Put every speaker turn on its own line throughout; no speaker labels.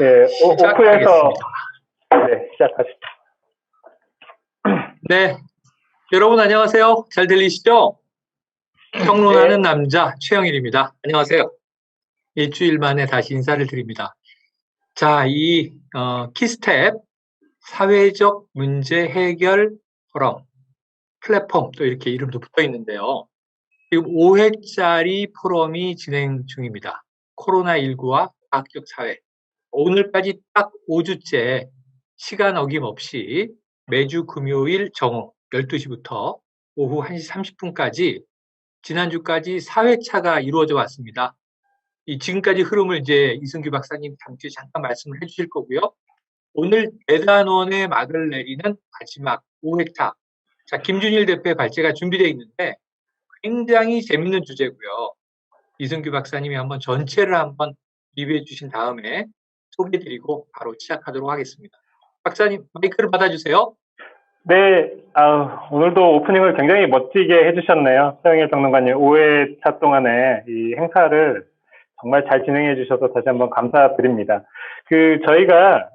네, 오프에서
시작하겠습니다.
네, 시작하시죠.
네, 여러분 안녕하세요. 잘 들리시죠? 평론하는
네,
남자 최영일입니다. 안녕하세요. 일주일 만에 다시 인사를 드립니다. 자, 이 키스텝 사회적 문제 해결 포럼 플랫폼 또 이렇게 이름도 붙어 있는데요. 지금 5회짜리 포럼이 진행 중입니다. 코로나19와 과학적 사회. 오늘까지 딱 5주째 시간 어김없이 매주 금요일 정오 12시부터 오후 1시 30분까지 지난주까지 4회차가 이루어져 왔습니다. 이 지금까지 흐름을 이제 이승규 박사님 다음 주에 잠깐 말씀을 해주실 거고요. 오늘 대단원의 막을 내리는 마지막 5회차. 자, 김준일 대표의 발제가 준비되어 있는데 굉장히 재밌는 주제고요. 이승규 박사님이 한번 전체를 한번 리뷰해 주신 다음에 소개해드리고 바로 시작하도록 하겠습니다. 박사님 마이크를 받아주세요.
네, 오늘도 오프닝을 굉장히 멋지게 해주셨네요. 서영일 평론가님 5회차 동안에 이 행사를 정말 잘 진행해 주셔서 다시 한번 감사드립니다. 저희가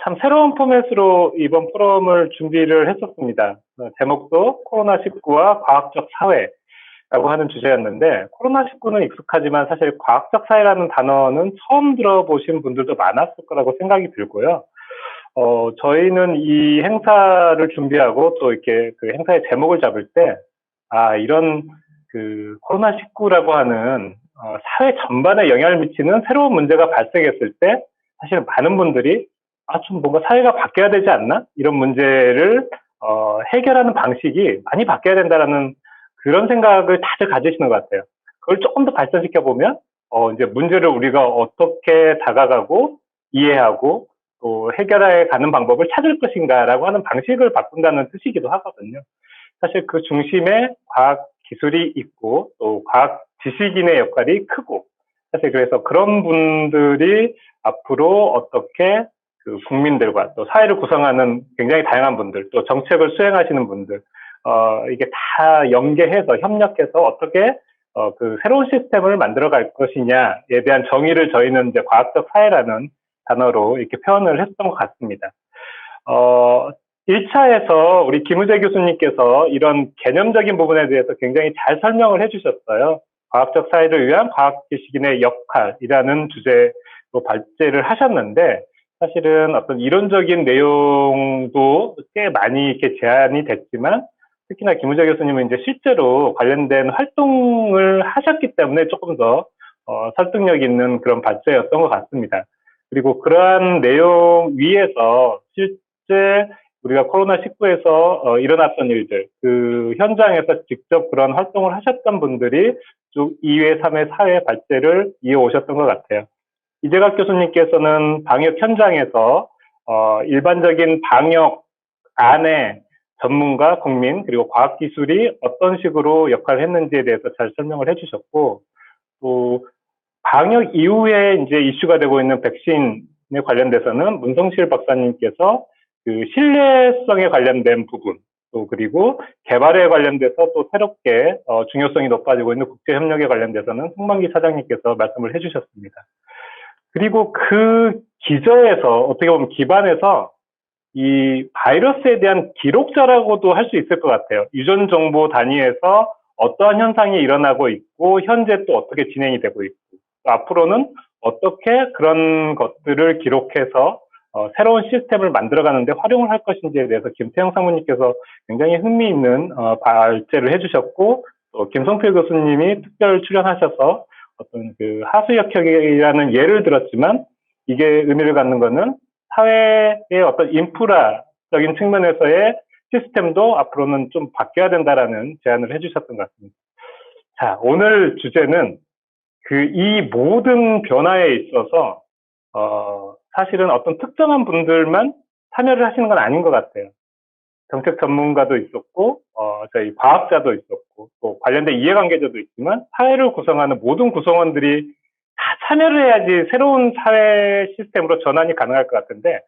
참 새로운 포맷으로 이번 포럼을 준비를 했었습니다. 제목도 코로나19와 과학적 사회라고 하는 주제였는데 코로나19는 익숙하지만 사실 과학적 사회라는 단어는 처음 들어보신 분들도 많았을 거라고 생각이 들고요. 저희는 이 행사를 준비하고 또 이렇게 그 행사의 제목을 잡을 때, 이런 코로나19라고 하는 사회 전반에 영향을 미치는 새로운 문제가 발생했을 때, 사실 많은 분들이, 좀 뭔가 사회가 바뀌어야 되지 않나? 이런 문제를, 해결하는 방식이 많이 바뀌어야 된다라는 그런 생각을 다들 가지시는 것 같아요. 그걸 조금 더 발전시켜보면, 이제 문제를 우리가 어떻게 다가가고, 이해하고, 또 해결해 가는 방법을 찾을 것인가라고 하는 방식을 바꾼다는 뜻이기도 하거든요. 사실 그 중심에 과학 기술이 있고 또 과학 지식인의 역할이 크고 사실 그래서 그런 분들이 앞으로 어떻게 국민들과 또 사회를 구성하는 굉장히 다양한 분들 또 정책을 수행하시는 분들 이게 다 연계해서 협력해서 어떻게 새로운 시스템을 만들어갈 것이냐에 대한 정의를 저희는 이제 과학적 사회라는 단어로 이렇게 표현을 했던 것 같습니다. 1차에서 우리 김우재 교수님께서 이런 개념적인 부분에 대해서 굉장히 잘 설명을 해주셨어요. 과학적 사회를 위한 과학 지식인의 역할이라는 주제로 발제를 하셨는데 사실은 어떤 이론적인 내용도 꽤 많이 이렇게 제안이 됐지만 특히나 김우재 교수님은 이제 실제로 관련된 활동을 하셨기 때문에 조금 더 설득력 있는 그런 발제였던 것 같습니다. 그리고 그러한 내용 위에서 실제 우리가 코로나19에서 일어났던 일들, 그 현장에서 직접 그런 활동을 하셨던 분들이 쭉 2회, 3회, 4회 발제를 이어오셨던 것 같아요. 이재갑 교수님께서는 방역 현장에서 일반적인 방역 안에 전문가, 국민, 그리고 과학기술이 어떤 식으로 역할을 했는지에 대해서 잘 설명을 해주셨고, 또 방역 이후에 이제 이슈가 되고 있는 백신에 관련돼서는 문성실 박사님께서 그 신뢰성에 관련된 부분, 또 그리고 개발에 관련돼서 또 새롭게 중요성이 높아지고 있는 국제협력에 관련돼서는 송만기 사장님께서 말씀을 해주셨습니다. 그리고 그 기저에서 어떻게 보면 기반에서 이 바이러스에 대한 기록자라고도 할 수 있을 것 같아요. 유전 정보 단위에서 어떠한 현상이 일어나고 있고 현재 또 어떻게 진행이 되고 있고 앞으로는 어떻게 그런 것들을 기록해서 새로운 시스템을 만들어가는데 활용을 할 것인지에 대해서 김태형 상무님께서 굉장히 흥미있는 발제를 해주셨고 또 김성필 교수님이 특별 출연하셔서 어떤 그 하수역학이라는 예를 들었지만 이게 의미를 갖는 것은 사회의 어떤 인프라적인 측면에서의 시스템도 앞으로는 좀 바뀌어야 된다라는 제안을 해주셨던 것 같습니다. 자, 오늘 주제는 이 모든 변화에 있어서 사실은 어떤 특정한 분들만 참여를 하시는 건 아닌 것 같아요. 정책 전문가도 있었고 저희 과학자도 있었고 또 관련된 이해관계자도 있지만 사회를 구성하는 모든 구성원들이 다 참여를 해야지 새로운 사회 시스템으로 전환이 가능할 것 같은데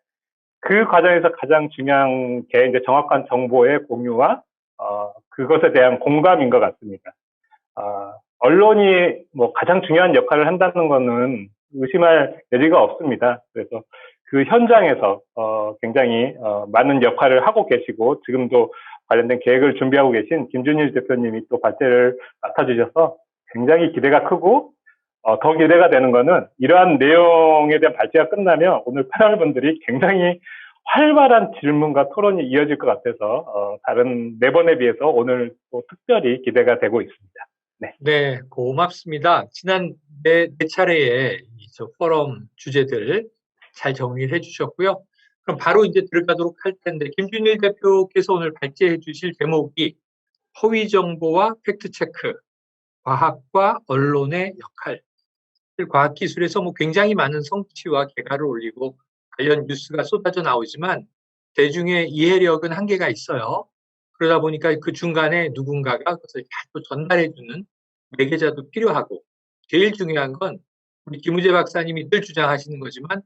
그 과정에서 가장 중요한 게 이제 정확한 정보의 공유와 그것에 대한 공감인 것 같습니다. 언론이 뭐 가장 중요한 역할을 한다는 거는 의심할 여지가 없습니다. 그래서 그 현장에서 굉장히 많은 역할을 하고 계시고 지금도 관련된 계획을 준비하고 계신 김준일 대표님이 또 발제를 맡아주셔서 굉장히 기대가 크고 더 기대가 되는 거는 이러한 내용에 대한 발제가 끝나면 오늘 패널분들이 굉장히 활발한 질문과 토론이 이어질 것 같아서 다른 네 번에 비해서 오늘 또 특별히 기대가 되고 있습니다. 네.
네, 고맙습니다. 지난 네 차례의 저 포럼 주제들 잘 정리를 해주셨고요. 그럼 바로 이제 들어가도록 할 텐데, 김준일 대표께서 오늘 발제해 주실 제목이 허위 정보와 팩트체크, 과학과 언론의 역할. 과학기술에서 뭐 굉장히 많은 성취와 개가를 올리고 관련 뉴스가 쏟아져 나오지만 대중의 이해력은 한계가 있어요. 그러다 보니까 그 중간에 누군가가 그것을 또 전달해주는 매개자도 필요하고, 제일 중요한 건 우리 김우재 박사님이 늘 주장하시는 거지만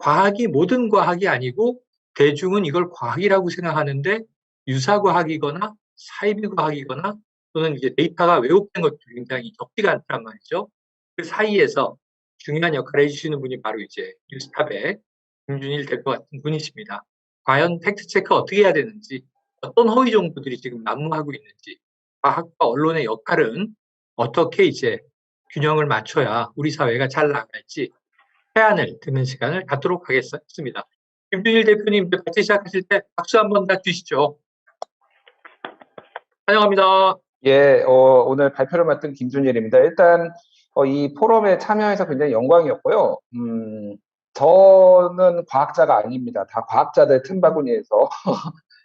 과학이 모든 과학이 아니고 대중은 이걸 과학이라고 생각하는데 유사과학이거나 사이비과학이거나 또는 이제 데이터가 왜곡된 것도 굉장히 적지가 않단 말이죠. 그 사이에서 중요한 역할을 해주시는 분이 바로 이제 뉴스탑의 김준일 대표 같은 분이십니다. 과연 팩트체크 어떻게 해야 되는지, 어떤 허위 정보들이 지금 난무하고 있는지, 과학과 언론의 역할은 어떻게 이제 균형을 맞춰야 우리 사회가 잘 나갈지 해안을 듣는 시간을 갖도록 하겠습니다. 김준일 대표님, 발제 시작하실 때 박수 한번 다 주시죠. 환영합니다.
예, 오늘 발표를 맡은 김준일입니다. 일단 이 포럼에 참여해서 굉장히 영광이었고요. 저는 과학자가 아닙니다. 다 과학자들 틈바구니에서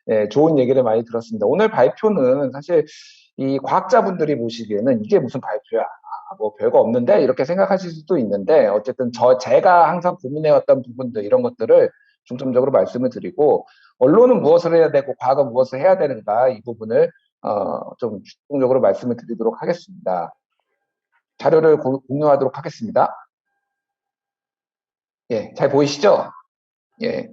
예, 좋은 얘기를 많이 들었습니다. 오늘 발표는 사실 이 과학자분들이 보시기에는 이게 무슨 발표야? 뭐 별거 없는데 이렇게 생각하실 수도 있는데 어쨌든 제가 항상 고민해왔던 부분들 이런 것들을 중점적으로 말씀을 드리고 언론은 무엇을 해야 되고 과학은 무엇을 해야 되는가 이 부분을 좀 집중적으로 말씀을 드리도록 하겠습니다. 자료를 공유하도록 하겠습니다. 예, 잘 보이시죠? 예.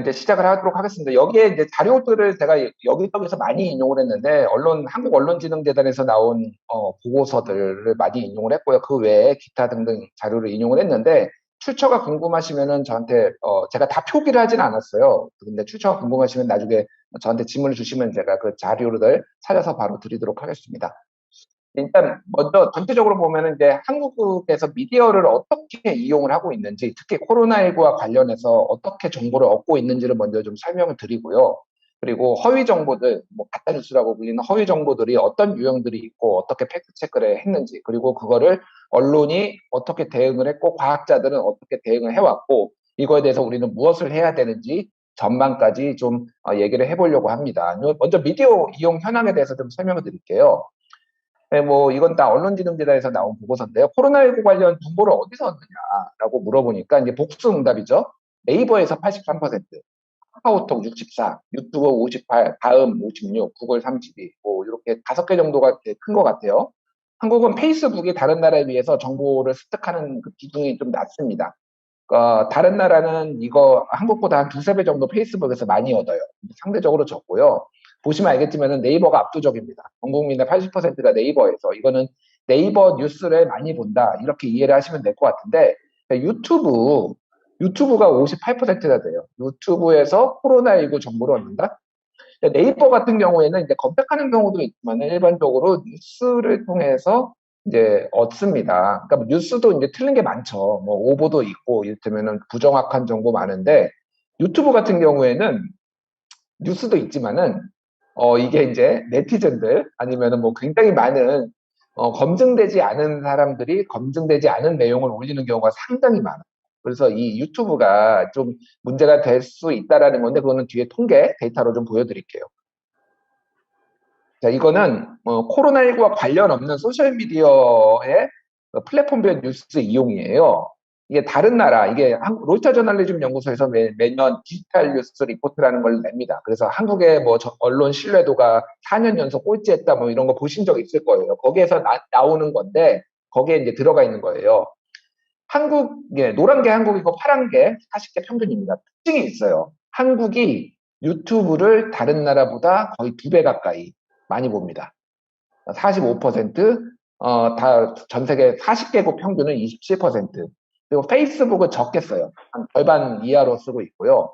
이제 시작을 하도록 하겠습니다. 여기에 이제 자료들을 제가 여기저기서 많이 인용을 했는데, 한국언론진흥재단에서 나온 보고서들을 많이 인용을 했고요. 그 외에 기타 등등 자료를 인용을 했는데, 출처가 궁금하시면은 저한테, 제가 다 표기를 하진 않았어요. 근데 출처가 궁금하시면 나중에 저한테 질문을 주시면 제가 그 자료를 찾아서 바로 드리도록 하겠습니다. 일단 먼저 전체적으로 보면은 이제 한국에서 미디어를 어떻게 이용을 하고 있는지, 특히 코로나19와 관련해서 어떻게 정보를 얻고 있는지를 먼저 좀 설명을 드리고요. 그리고 허위 정보들, 뭐 가짜 뉴스라고 불리는 허위 정보들이 어떤 유형들이 있고 어떻게 팩트 체크를 했는지, 그리고 그거를 언론이 어떻게 대응을 했고 과학자들은 어떻게 대응을 해왔고 이거에 대해서 우리는 무엇을 해야 되는지 전망까지 좀 얘기를 해보려고 합니다. 먼저 미디어 이용 현황에 대해서 좀 설명을 드릴게요. 네, 뭐 이건 다 언론진흥재단에서 나온 보고서인데요. 코로나19 관련 정보를 어디서 얻느냐라고 물어보니까 이제 복수응답이죠. 네이버에서 83%, 카카오톡 64, 유튜브 58, 다음 56, 구글 32, 뭐 이렇게 5개 정도가 큰 것 같아요. 한국은 페이스북이 다른 나라에 비해서 정보를 습득하는 그 비중이 좀 낮습니다. 다른 나라는 이거 한국보다 한 2~3배 정도 페이스북에서 많이 얻어요. 상대적으로 적고요. 보시면 알겠지만 네이버가 압도적입니다. 전 국민의 80%가 네이버에서 이거는 네이버 뉴스를 많이 본다 이렇게 이해를 하시면 될 것 같은데 유튜브가 58%가 돼요. 유튜브에서 코로나19 정보를 얻는다. 네이버 같은 경우에는 이제 검색하는 경우도 있지만 일반적으로 뉴스를 통해서 이제 얻습니다. 그러니까 뉴스도 이제 틀린 게 많죠. 뭐 오보도 있고 이를테면은 부정확한 정보 많은데 유튜브 같은 경우에는 뉴스도 있지만은 이게 이제 네티즌들 아니면은 뭐 굉장히 많은 검증되지 않은 사람들이 검증되지 않은 내용을 올리는 경우가 상당히 많아요. 그래서 이 유튜브가 좀 문제가 될 수 있다라는 건데 그거는 뒤에 통계 데이터로 좀 보여드릴게요. 자, 이거는 코로나19와 관련 없는 소셜미디어의 플랫폼별 뉴스 이용이에요. 이게 다른 나라, 이게 로이터 저널리즘 연구소에서 매년 디지털 뉴스 리포트라는 걸 냅니다. 그래서 한국의 뭐 언론 신뢰도가 4년 연속 꼴찌했다 뭐 이런 거 보신 적 있을 거예요. 거기에서 나오는 건데 거기에 이제 들어가 있는 거예요. 노란 게 한국이고 파란 게 40개 평균입니다. 특징이 있어요. 한국이 유튜브를 다른 나라보다 거의 2배 가까이 많이 봅니다. 45%, 다 전 세계 40개국 평균은 27%. 그리고 페이스북은 적게 써요. 한 절반 이하로 쓰고 있고요.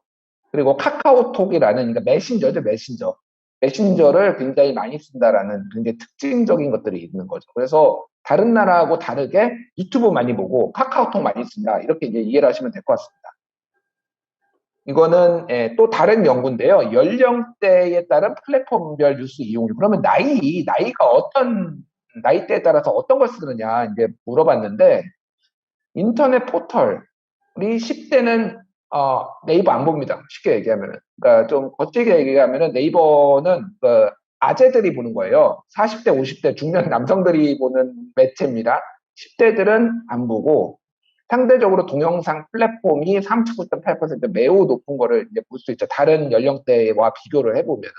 그리고 카카오톡이라는, 그러니까 메신저죠, 메신저. 메신저를 굉장히 많이 쓴다라는 굉장히 특징적인 것들이 있는 거죠. 그래서 다른 나라하고 다르게 유튜브 많이 보고 카카오톡 많이 쓴다. 이렇게 이제 이해를 하시면 될 것 같습니다. 이거는 또 다른 연구인데요. 연령대에 따른 플랫폼별 뉴스 이용률. 그러면 나이가 어떤 나이대에 따라서 어떤 걸 쓰느냐 이제 물어봤는데, 인터넷 포털이 10대는 네이버 안 봅니다. 쉽게 얘기하면은. 그러니까 좀 거칠게 얘기하면은 네이버는 그 아재들이 보는 거예요. 40대, 50대 중년 남성들이 보는 매체입니다. 10대들은 안 보고, 상대적으로 동영상 플랫폼이 39.8% 매우 높은 거를 이제 볼 수 있죠. 다른 연령대와 비교를 해보면은.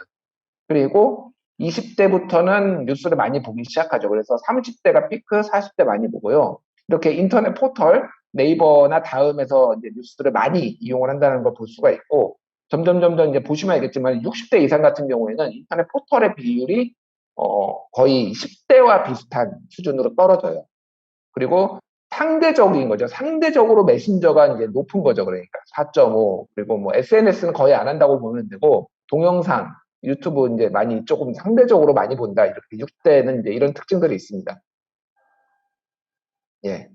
그리고 20대부터는 뉴스를 많이 보기 시작하죠. 그래서 30대가 피크, 40대 많이 보고요. 이렇게 인터넷 포털, 네이버나 다음에서 이제 뉴스를 많이 이용을 한다는 걸 볼 수가 있고, 점점 이제 보시면 알겠지만 60대 이상 같은 경우에는 인터넷 포털의 비율이 거의 10대와 비슷한 수준으로 떨어져요. 그리고 상대적인 거죠. 상대적으로 메신저가 이제 높은 거죠. 그러니까 4.5. 그리고 뭐 SNS는 거의 안 한다고 보면 되고, 동영상, 유튜브 이제 많이 조금 상대적으로 많이 본다. 이렇게 60대는 이제 이런 특징들이 있습니다. 예.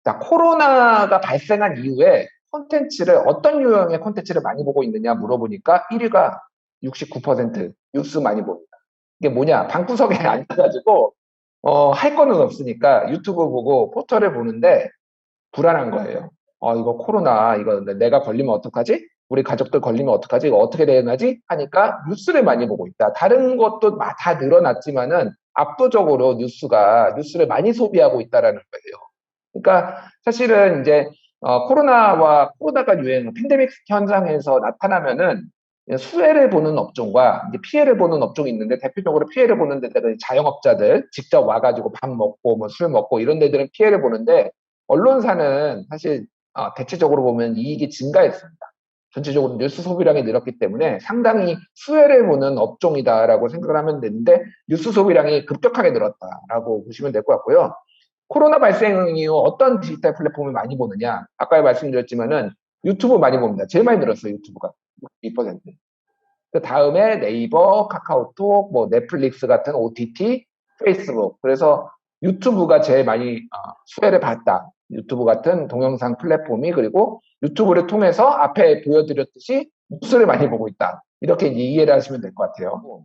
자, 코로나가 발생한 이후에 어떤 유형의 콘텐츠를 많이 보고 있느냐 물어보니까 1위가 69% 뉴스 많이 봅니다. 이게 뭐냐? 방구석에 앉아가지고 할 거는 없으니까 유튜브 보고 포털을 보는데 불안한 거예요. 이거 코로나, 이거 내가 걸리면 어떡하지? 우리 가족들 걸리면 어떡하지? 이거 어떻게 대응하지? 하니까 뉴스를 많이 보고 있다. 다른 것도 다 늘어났지만은 압도적으로 뉴스를 많이 소비하고 있다라는 거예요. 그러니까 사실은 이제 코로나가 유행, 팬데믹 현상에서 나타나면은 수혜를 보는 업종과 이제 피해를 보는 업종이 있는데, 대표적으로 피해를 보는 데들은 자영업자들 직접 와가지고 밥 먹고 뭐 술 먹고 이런 데들은 피해를 보는데, 언론사는 사실 대체적으로 보면 이익이 증가했습니다. 전체적으로 뉴스 소비량이 늘었기 때문에 상당히 수혜를 보는 업종이다라고 생각을 하면 되는데, 뉴스 소비량이 급격하게 늘었다라고 보시면 될 것 같고요. 코로나 발생 이후 어떤 디지털 플랫폼을 많이 보느냐? 아까 말씀드렸지만은 유튜브 많이 봅니다. 제일 많이 늘었어요, 유튜브가. 2%. 그 다음에 네이버, 카카오톡, 뭐 넷플릭스 같은 OTT, 페이스북. 그래서 유튜브가 제일 많이 수혜를 봤다. 유튜브 같은 동영상 플랫폼이, 그리고 유튜브를 통해서 앞에 보여드렸듯이 뉴스를 많이 보고 있다. 이렇게 이해를 하시면 될 것 같아요.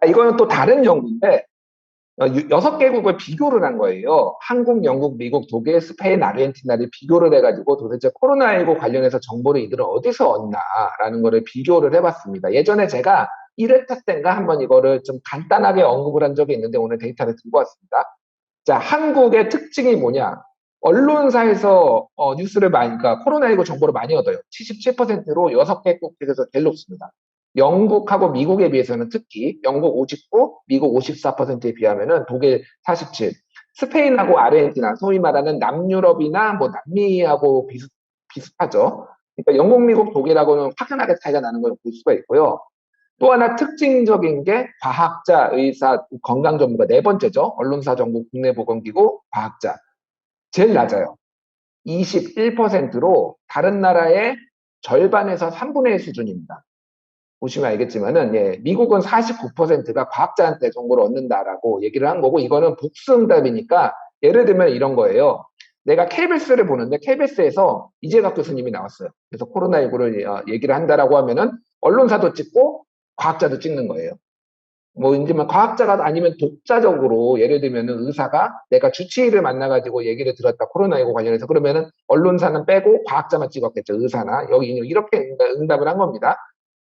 이거는 또 다른 연구인데, 6개국을 비교를 한 거예요. 한국, 영국, 미국, 독일, 스페인, 아르헨티나를 비교를 해가지고 도대체 코로나19 관련해서 정보를 이들은 어디서 얻나라는 거를 비교를 해봤습니다. 예전에 제가 1회차 때인가 한번 이거를 좀 간단하게 언급을 한 적이 있는데, 오늘 데이터를 들고 왔습니다. 자, 한국의 특징이 뭐냐? 언론사에서 뉴스를 그러니까 코로나19 정보를 많이 얻어요. 77%로 6개국 중에서 제일 높습니다. 영국하고 미국에 비해서는, 특히 영국 59, 미국 54%에 비하면은 독일 47, 스페인하고 아르헨티나, 소위 말하는 남유럽이나 뭐 남미하고 비슷하죠. 그러니까 영국, 미국, 독일하고는 확연하게 차이가 나는 걸 볼 수가 있고요. 또 하나 특징적인 게 과학자, 의사, 건강 전문가, 네 번째죠. 언론사, 정부, 국내보건기구, 과학자. 제일 낮아요. 21%로 다른 나라의 절반에서 3분의 1 수준입니다. 보시면 알겠지만은, 예, 미국은 49%가 과학자한테 정보를 얻는다라고 얘기를 한 거고, 이거는 복수응답이니까, 예를 들면 이런 거예요. 내가 KBS를 보는데 KBS에서 이재갑 교수님이 나왔어요. 그래서 코로나19를 얘기를 한다라고 하면은 언론사도 찍고 과학자도 찍는 거예요. 뭐 이제 과학자가 아니면 독자적으로, 예를 들면은 의사가 내가 주치의를 만나가지고 얘기를 들었다, 코로나19 관련해서, 그러면은 언론사는 빼고 과학자만 찍었겠죠. 의사나. 여기 이렇게 응답을 한 겁니다.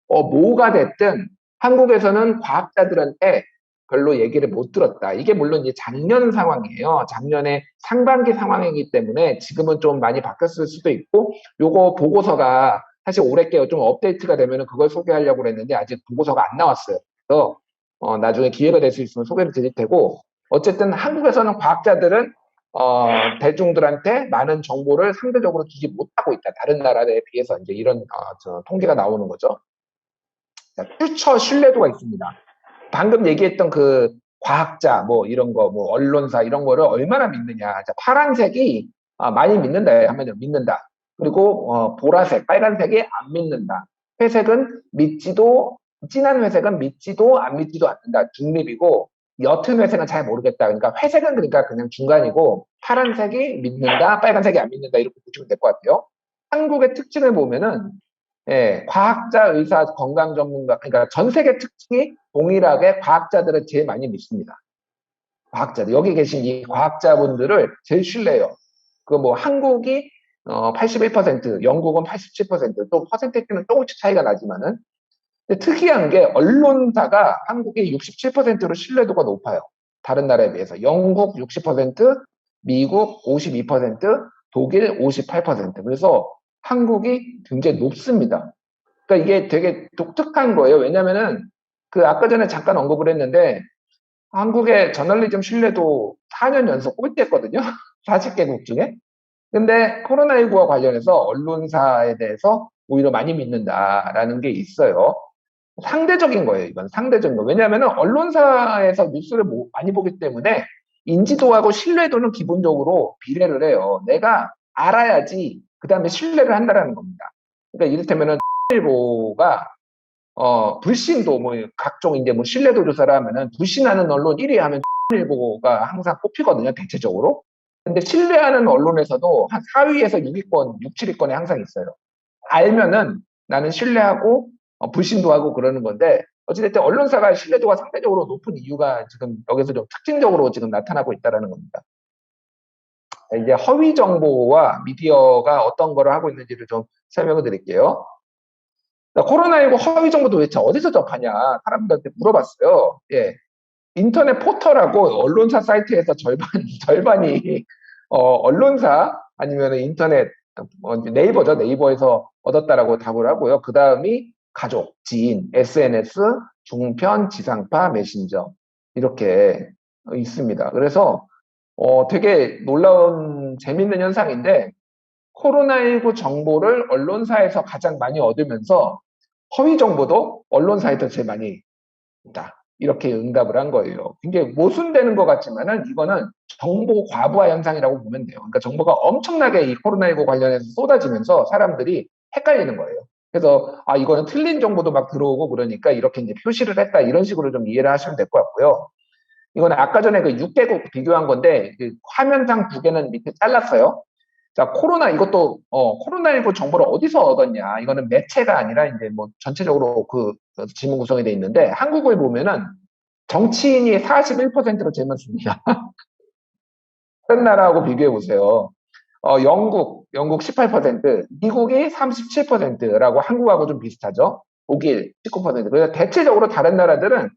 뭐가 됐든 한국에서는 과학자들한테 별로 얘기를 못 들었다. 이게 물론 이제 작년 상황이에요. 작년에 상반기 상황이기 때문에 지금은 좀 많이 바뀌었을 수도 있고, 요거 보고서가 사실 올해께 좀 업데이트가 되면은 그걸 소개하려고 그랬는데 아직 보고서가 안 나왔어요. 그래서 나중에 기회가 될 수 있으면 소개를 드릴 테고, 어쨌든 한국에서는 과학자들은 대중들한테 많은 정보를 상대적으로 주지 못하고 있다. 다른 나라에 비해서 이제 이런 통계가 나오는 거죠. 퓨처 신뢰도가 있습니다. 방금 얘기했던 그 과학자, 뭐 이런 거, 뭐 언론사 이런 거를 얼마나 믿느냐. 자, 파란색이 많이 믿는다 하면 믿는다. 그리고 보라색, 빨간색이 안 믿는다. 회색은 진한 회색은 믿지도 안 믿지도 않는다. 중립이고, 옅은 회색은 잘 모르겠다. 그러니까 회색은 그러니까 그냥 중간이고, 파란색이 믿는다, 빨간색이 안 믿는다. 이렇게 보시면 될 것 같아요. 한국의 특징을 보면은, 예, 과학자, 의사, 건강 전문가, 그러니까 전 세계 특징이 동일하게 과학자들을 제일 많이 믿습니다. 과학자들. 여기 계신 이 과학자분들을 제일 신뢰해요. 그 뭐 한국이 81%, 영국은 87%, 또 퍼센테이지는 조금씩 차이가 나지만은 근데 특이한 게 언론사가 한국이 67%로 신뢰도가 높아요. 다른 나라에 비해서. 영국 60%, 미국 52%, 독일 58%. 그래서 한국이 굉장히 높습니다. 그러니까 이게 되게 독특한 거예요. 왜냐면은 그 아까 전에 잠깐 언급을 했는데 한국의 저널리즘 신뢰도 4년 연속 꼴찌했거든요. 40개국 중에. 근데 코로나19와 관련해서 언론사에 대해서 오히려 많이 믿는다라는 게 있어요. 상대적인 거예요, 이건. 상대적인 거. 왜냐하면 언론사에서 뉴스를 많이 보기 때문에 인지도하고 신뢰도는 기본적으로 비례를 해요. 내가 알아야지 그 다음에 신뢰를 한다라는 겁니다. 그러니까 이를테면은 일보가 불신도 뭐 각종 이제 뭐 신뢰도 조사를 하면은 불신하는 언론 1위 하면 일보가 항상 뽑히거든요, 대체적으로. 근데 신뢰하는 언론에서도 한 4위에서 6위권, 6, 7위권에 항상 있어요. 알면은 나는 신뢰하고 불신도 하고 그러는 건데 어찌됐든 언론사가 신뢰도가 상대적으로 높은 이유가 지금 여기서 좀 특징적으로 지금 나타나고 있다는 겁니다. 이제 허위 정보와 미디어가 어떤 거를 하고 있는지를 좀 설명을 드릴게요. 코로나19 허위 정보 도대체 어디서 접하냐 사람들한테 물어봤어요. 예. 인터넷 포털하고 언론사 사이트에서 절반이 언론사 아니면 인터넷 네이버죠. 네이버에서 얻었다라고 답을 하고요. 그 다음이 가족, 지인, SNS, 중편, 지상파, 메신저 이렇게 있습니다. 그래서 되게 놀라운 재밌는 현상인데 코로나19 정보를 언론사에서 가장 많이 얻으면서 허위 정보도 언론사에서 제일 많이 있다. 이렇게 응답을 한 거예요. 굉장히 모순되는 것 같지만은 이거는 정보 과부하 현상이라고 보면 돼요. 그러니까 정보가 엄청나게 이 코로나19 관련해서 쏟아지면서 사람들이 헷갈리는 거예요. 그래서 이거는 틀린 정보도 막 들어오고 그러니까 이렇게 이제 표시를 했다 이런 식으로 좀 이해를 하시면 될 것 같고요. 이거는 아까 전에 그 6개국 비교한 건데 그 화면상 두 개는 밑에 잘랐어요. 자, 이것도 코로나19 정보를 어디서 얻었냐? 이거는 매체가 아니라 이제 뭐 전체적으로 그 지문 구성이 돼 있는데 한국을 보면은 정치인이 41%로 제일 많습니다. 다른 나라하고 비교해 보세요. 영국 18%, 미국이 37%라고 한국하고 좀 비슷하죠. 독일 19%. 그래서 대체적으로 다른 나라들은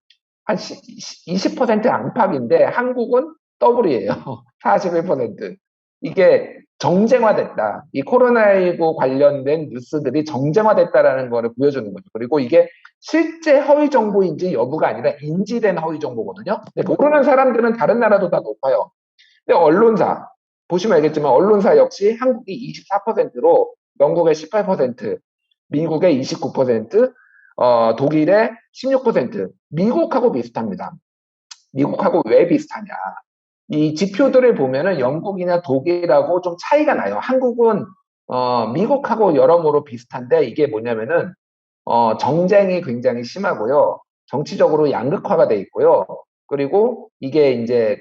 한 20% 안팎인데 한국은 더블이에요. 41%. 이게 정쟁화됐다. 이 코로나19 관련된 뉴스들이 정쟁화됐다라는 거를 보여주는 거죠. 그리고 이게 실제 허위 정보인지 여부가 아니라 인지된 허위 정보거든요. 근데 모르는 사람들은 다른 나라도 다 높아요. 근데 언론사 보시면 알겠지만 언론사 역시 한국이 24%로 영국의 18%, 미국의 29%, 독일의 16%, 미국하고 비슷합니다. 미국하고 왜 비슷하냐? 이 지표들을 보면은 영국이나 독일하고 좀 차이가 나요. 한국은 미국하고 여러모로 비슷한데 이게 뭐냐면은 정쟁이 굉장히 심하고요. 정치적으로 양극화가 돼 있고요. 그리고 이게 이제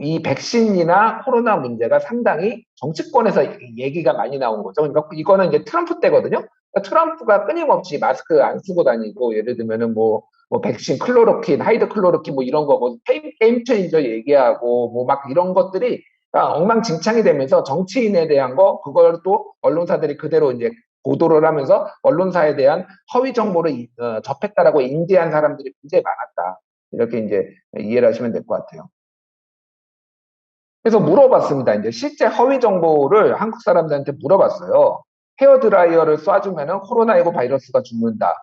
이 백신이나 코로나 문제가 상당히 정치권에서 얘기가 많이 나온 거죠. 그러니까 이거는 이제 트럼프 때거든요. 그러니까 트럼프가 끊임없이 마스크 안 쓰고 다니고 예를 들면은 뭐 백신 클로로킨, 하이드클로로킨 뭐 이런 거 뭐 게임 체인저 얘기하고 뭐 막 이런 것들이 엉망진창이 되면서 정치인에 대한 거 그걸 또 언론사들이 그대로 이제 보도를 하면서 언론사에 대한 허위 정보를 접했다라고 인지한 사람들이 굉장히 많았다. 이렇게 이제 이해를 하시면 될 것 같아요. 그래서 물어봤습니다. 이제 실제 허위 정보를 한국 사람들한테 물어봤어요. 헤어드라이어를 쏴주면은 코로나19 바이러스가 죽는다.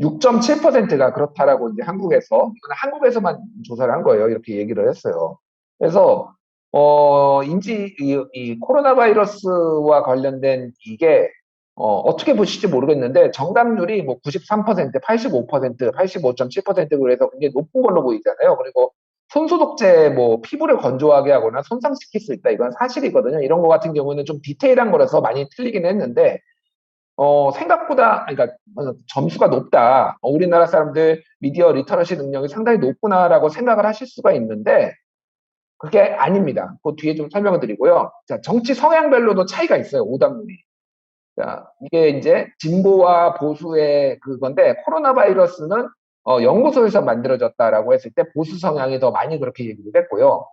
6.7%가 그렇다라고 이제 한국에서, 이건 한국에서만 조사를 한 거예요. 이렇게 얘기를 했어요. 그래서, 이 코로나 바이러스와 관련된 이게 어떻게 보실지 모르겠는데 정답률이 뭐 93%, 85%, 85.7% 그래서 굉장히 높은 걸로 보이잖아요. 그리고 손소독제 뭐 피부를 건조하게 하거나 손상시킬 수 있다. 이건 사실이거든요. 이런 거 같은 경우는 좀 디테일한 거라서 많이 틀리긴 했는데 생각보다 그러니까 점수가 높다. 우리나라 사람들 미디어 리터러시 능력이 상당히 높구나라고 생각을 하실 수가 있는데 그게 아닙니다. 그 뒤에 좀 설명을 드리고요. 자, 정치 성향별로도 차이가 있어요. 오답률이. 자, 이게 이제 진보와 보수의 그건데 코로나 바이러스는 연구소에서 만들어졌다라고 했을 때 보수 성향이 더 많이 그렇게 얘기를 했고요.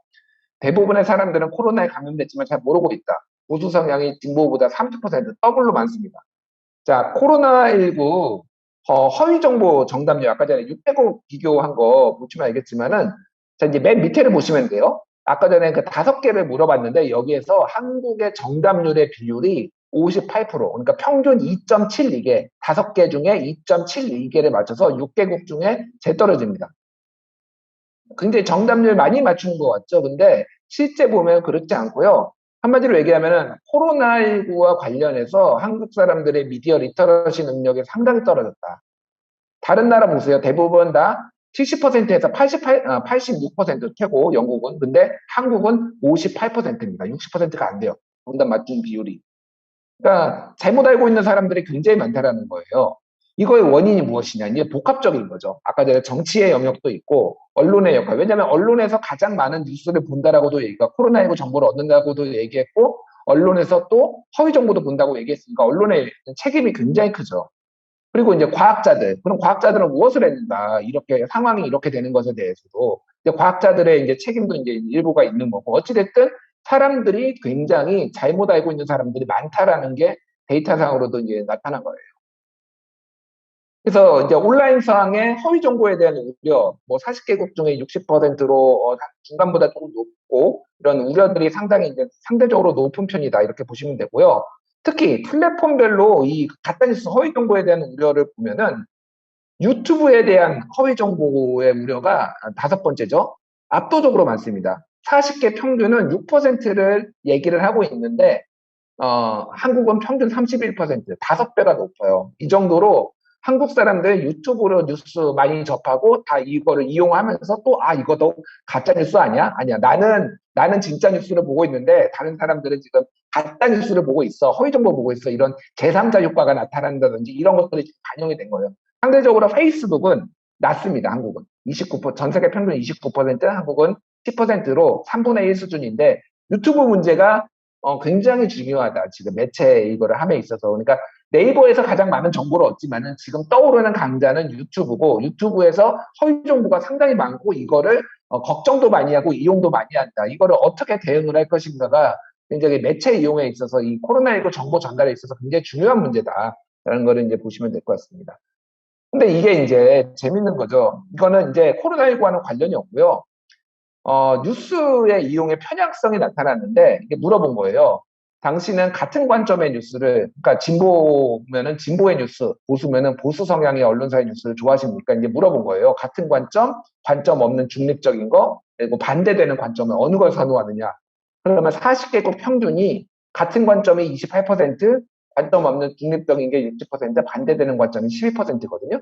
대부분의 사람들은 코로나에 감염됐지만 잘 모르고 있다. 보수 성향이 진보보다 30% 더블로 많습니다. 자, 코로나19 허위 정보 정답률 아까 전에 600억 비교한 거 보시면 알겠지만은 자, 이제 맨 밑에를 보시면 돼요. 아까 전에 그 5개를 물어봤는데 여기에서 한국의 정답률의 비율이 58%, 그러니까 평균 2.72개, 5개 중에 2.72개를 맞춰서 6개국 중에 제일 떨어집니다. 굉장히 정답률 많이 맞추는 것 같죠? 근데 실제 보면 그렇지 않고요. 한마디로 얘기하면은 코로나19와 관련해서 한국 사람들의 미디어 리터러시 능력이 상당히 떨어졌다. 다른 나라 보세요. 대부분 다 70%에서 86% 최고 영국은. 근데 한국은 58%입니다. 60%가 안 돼요. 정답 맞춤 비율이. 그러니까 잘못 알고 있는 사람들이 굉장히 많다라는 거예요. 이거의 원인이 무엇이냐? 이게 복합적인 거죠. 아까 전에 정치의 영역도 있고 언론의 역할. 왜냐하면 언론에서 가장 많은 뉴스를 본다라고도 얘기가 코로나19 정보를 얻는다고도 얘기했고 언론에서 또 허위 정보도 본다고 얘기했으니까 언론의 책임이 굉장히 크죠. 그리고 이제 과학자들, 그럼 과학자들은 무엇을 했는가? 이렇게 상황이 이렇게 되는 것에 대해서도 이제 과학자들의 이제 책임도 이제 일부가 있는 거고 어찌됐든 사람들이 굉장히 잘못 알고 있는 사람들이 많다라는 게 데이터상으로도 이제 나타난 거예요. 그래서 이제 온라인상의 허위 정보에 대한 우려, 뭐 40개국 중에 60%로 중간보다 조금 높고 이런 우려들이 상당히 이제 상대적으로 높은 편이다 이렇게 보시면 되고요. 특히 플랫폼별로 이 가짜뉴스 허위 정보에 대한 우려를 보면은 유튜브에 대한 허위 정보의 우려가 5번째죠. 압도적으로 많습니다. 40개 평균은 6%를 얘기를 하고 있는데 한국은 평균 31%, 5배가 높아요. 이 정도로 한국 사람들 유튜브로 뉴스 많이 접하고 다 이거를 이용하면서 또, 이거도 가짜 뉴스 아니야? 아니야. 나는 진짜 뉴스를 보고 있는데 다른 사람들은 지금 가짜 뉴스를 보고 있어. 허위 정보 보고 있어. 이런 제3자 효과가 나타난다든지 이런 것들이 지금 반영이 된 거예요. 상대적으로 페이스북은 낮습니다. 한국은. 29%, 전 세계 평균 29%, 한국은 10%로 3분의 1 수준인데 유튜브 문제가 굉장히 중요하다. 지금 매체 이거를 함에 있어서. 그러니까 네이버에서 가장 많은 정보를 얻지만은 지금 떠오르는 강자는 유튜브고 유튜브에서 허위 정보가 상당히 많고 이거를 걱정도 많이 하고 이용도 많이 한다. 이거를 어떻게 대응을 할 것인가가 굉장히 매체 이용에 있어서 이 코로나19 정보 전달에 있어서 굉장히 중요한 문제다라는 거를 이제 보시면 될 것 같습니다. 근데 이게 이제 재밌는 거죠. 이거는 이제 코로나19와는 관련이 없고요. 뉴스의 이용의 편향성이 나타났는데 이게 물어본 거예요. 당신은 같은 관점의 뉴스를, 그러니까 진보면은 진보의 뉴스, 보수면은 보수 성향의 언론사의 뉴스를 좋아하십니까? 이제 물어본 거예요. 같은 관점 없는 중립적인 거, 그리고 반대되는 관점은 어느 걸 선호하느냐? 그러면 40개국 평균이 같은 관점이 28%, 관점 없는 중립적인 게 60%, 반대되는 관점이 12%거든요.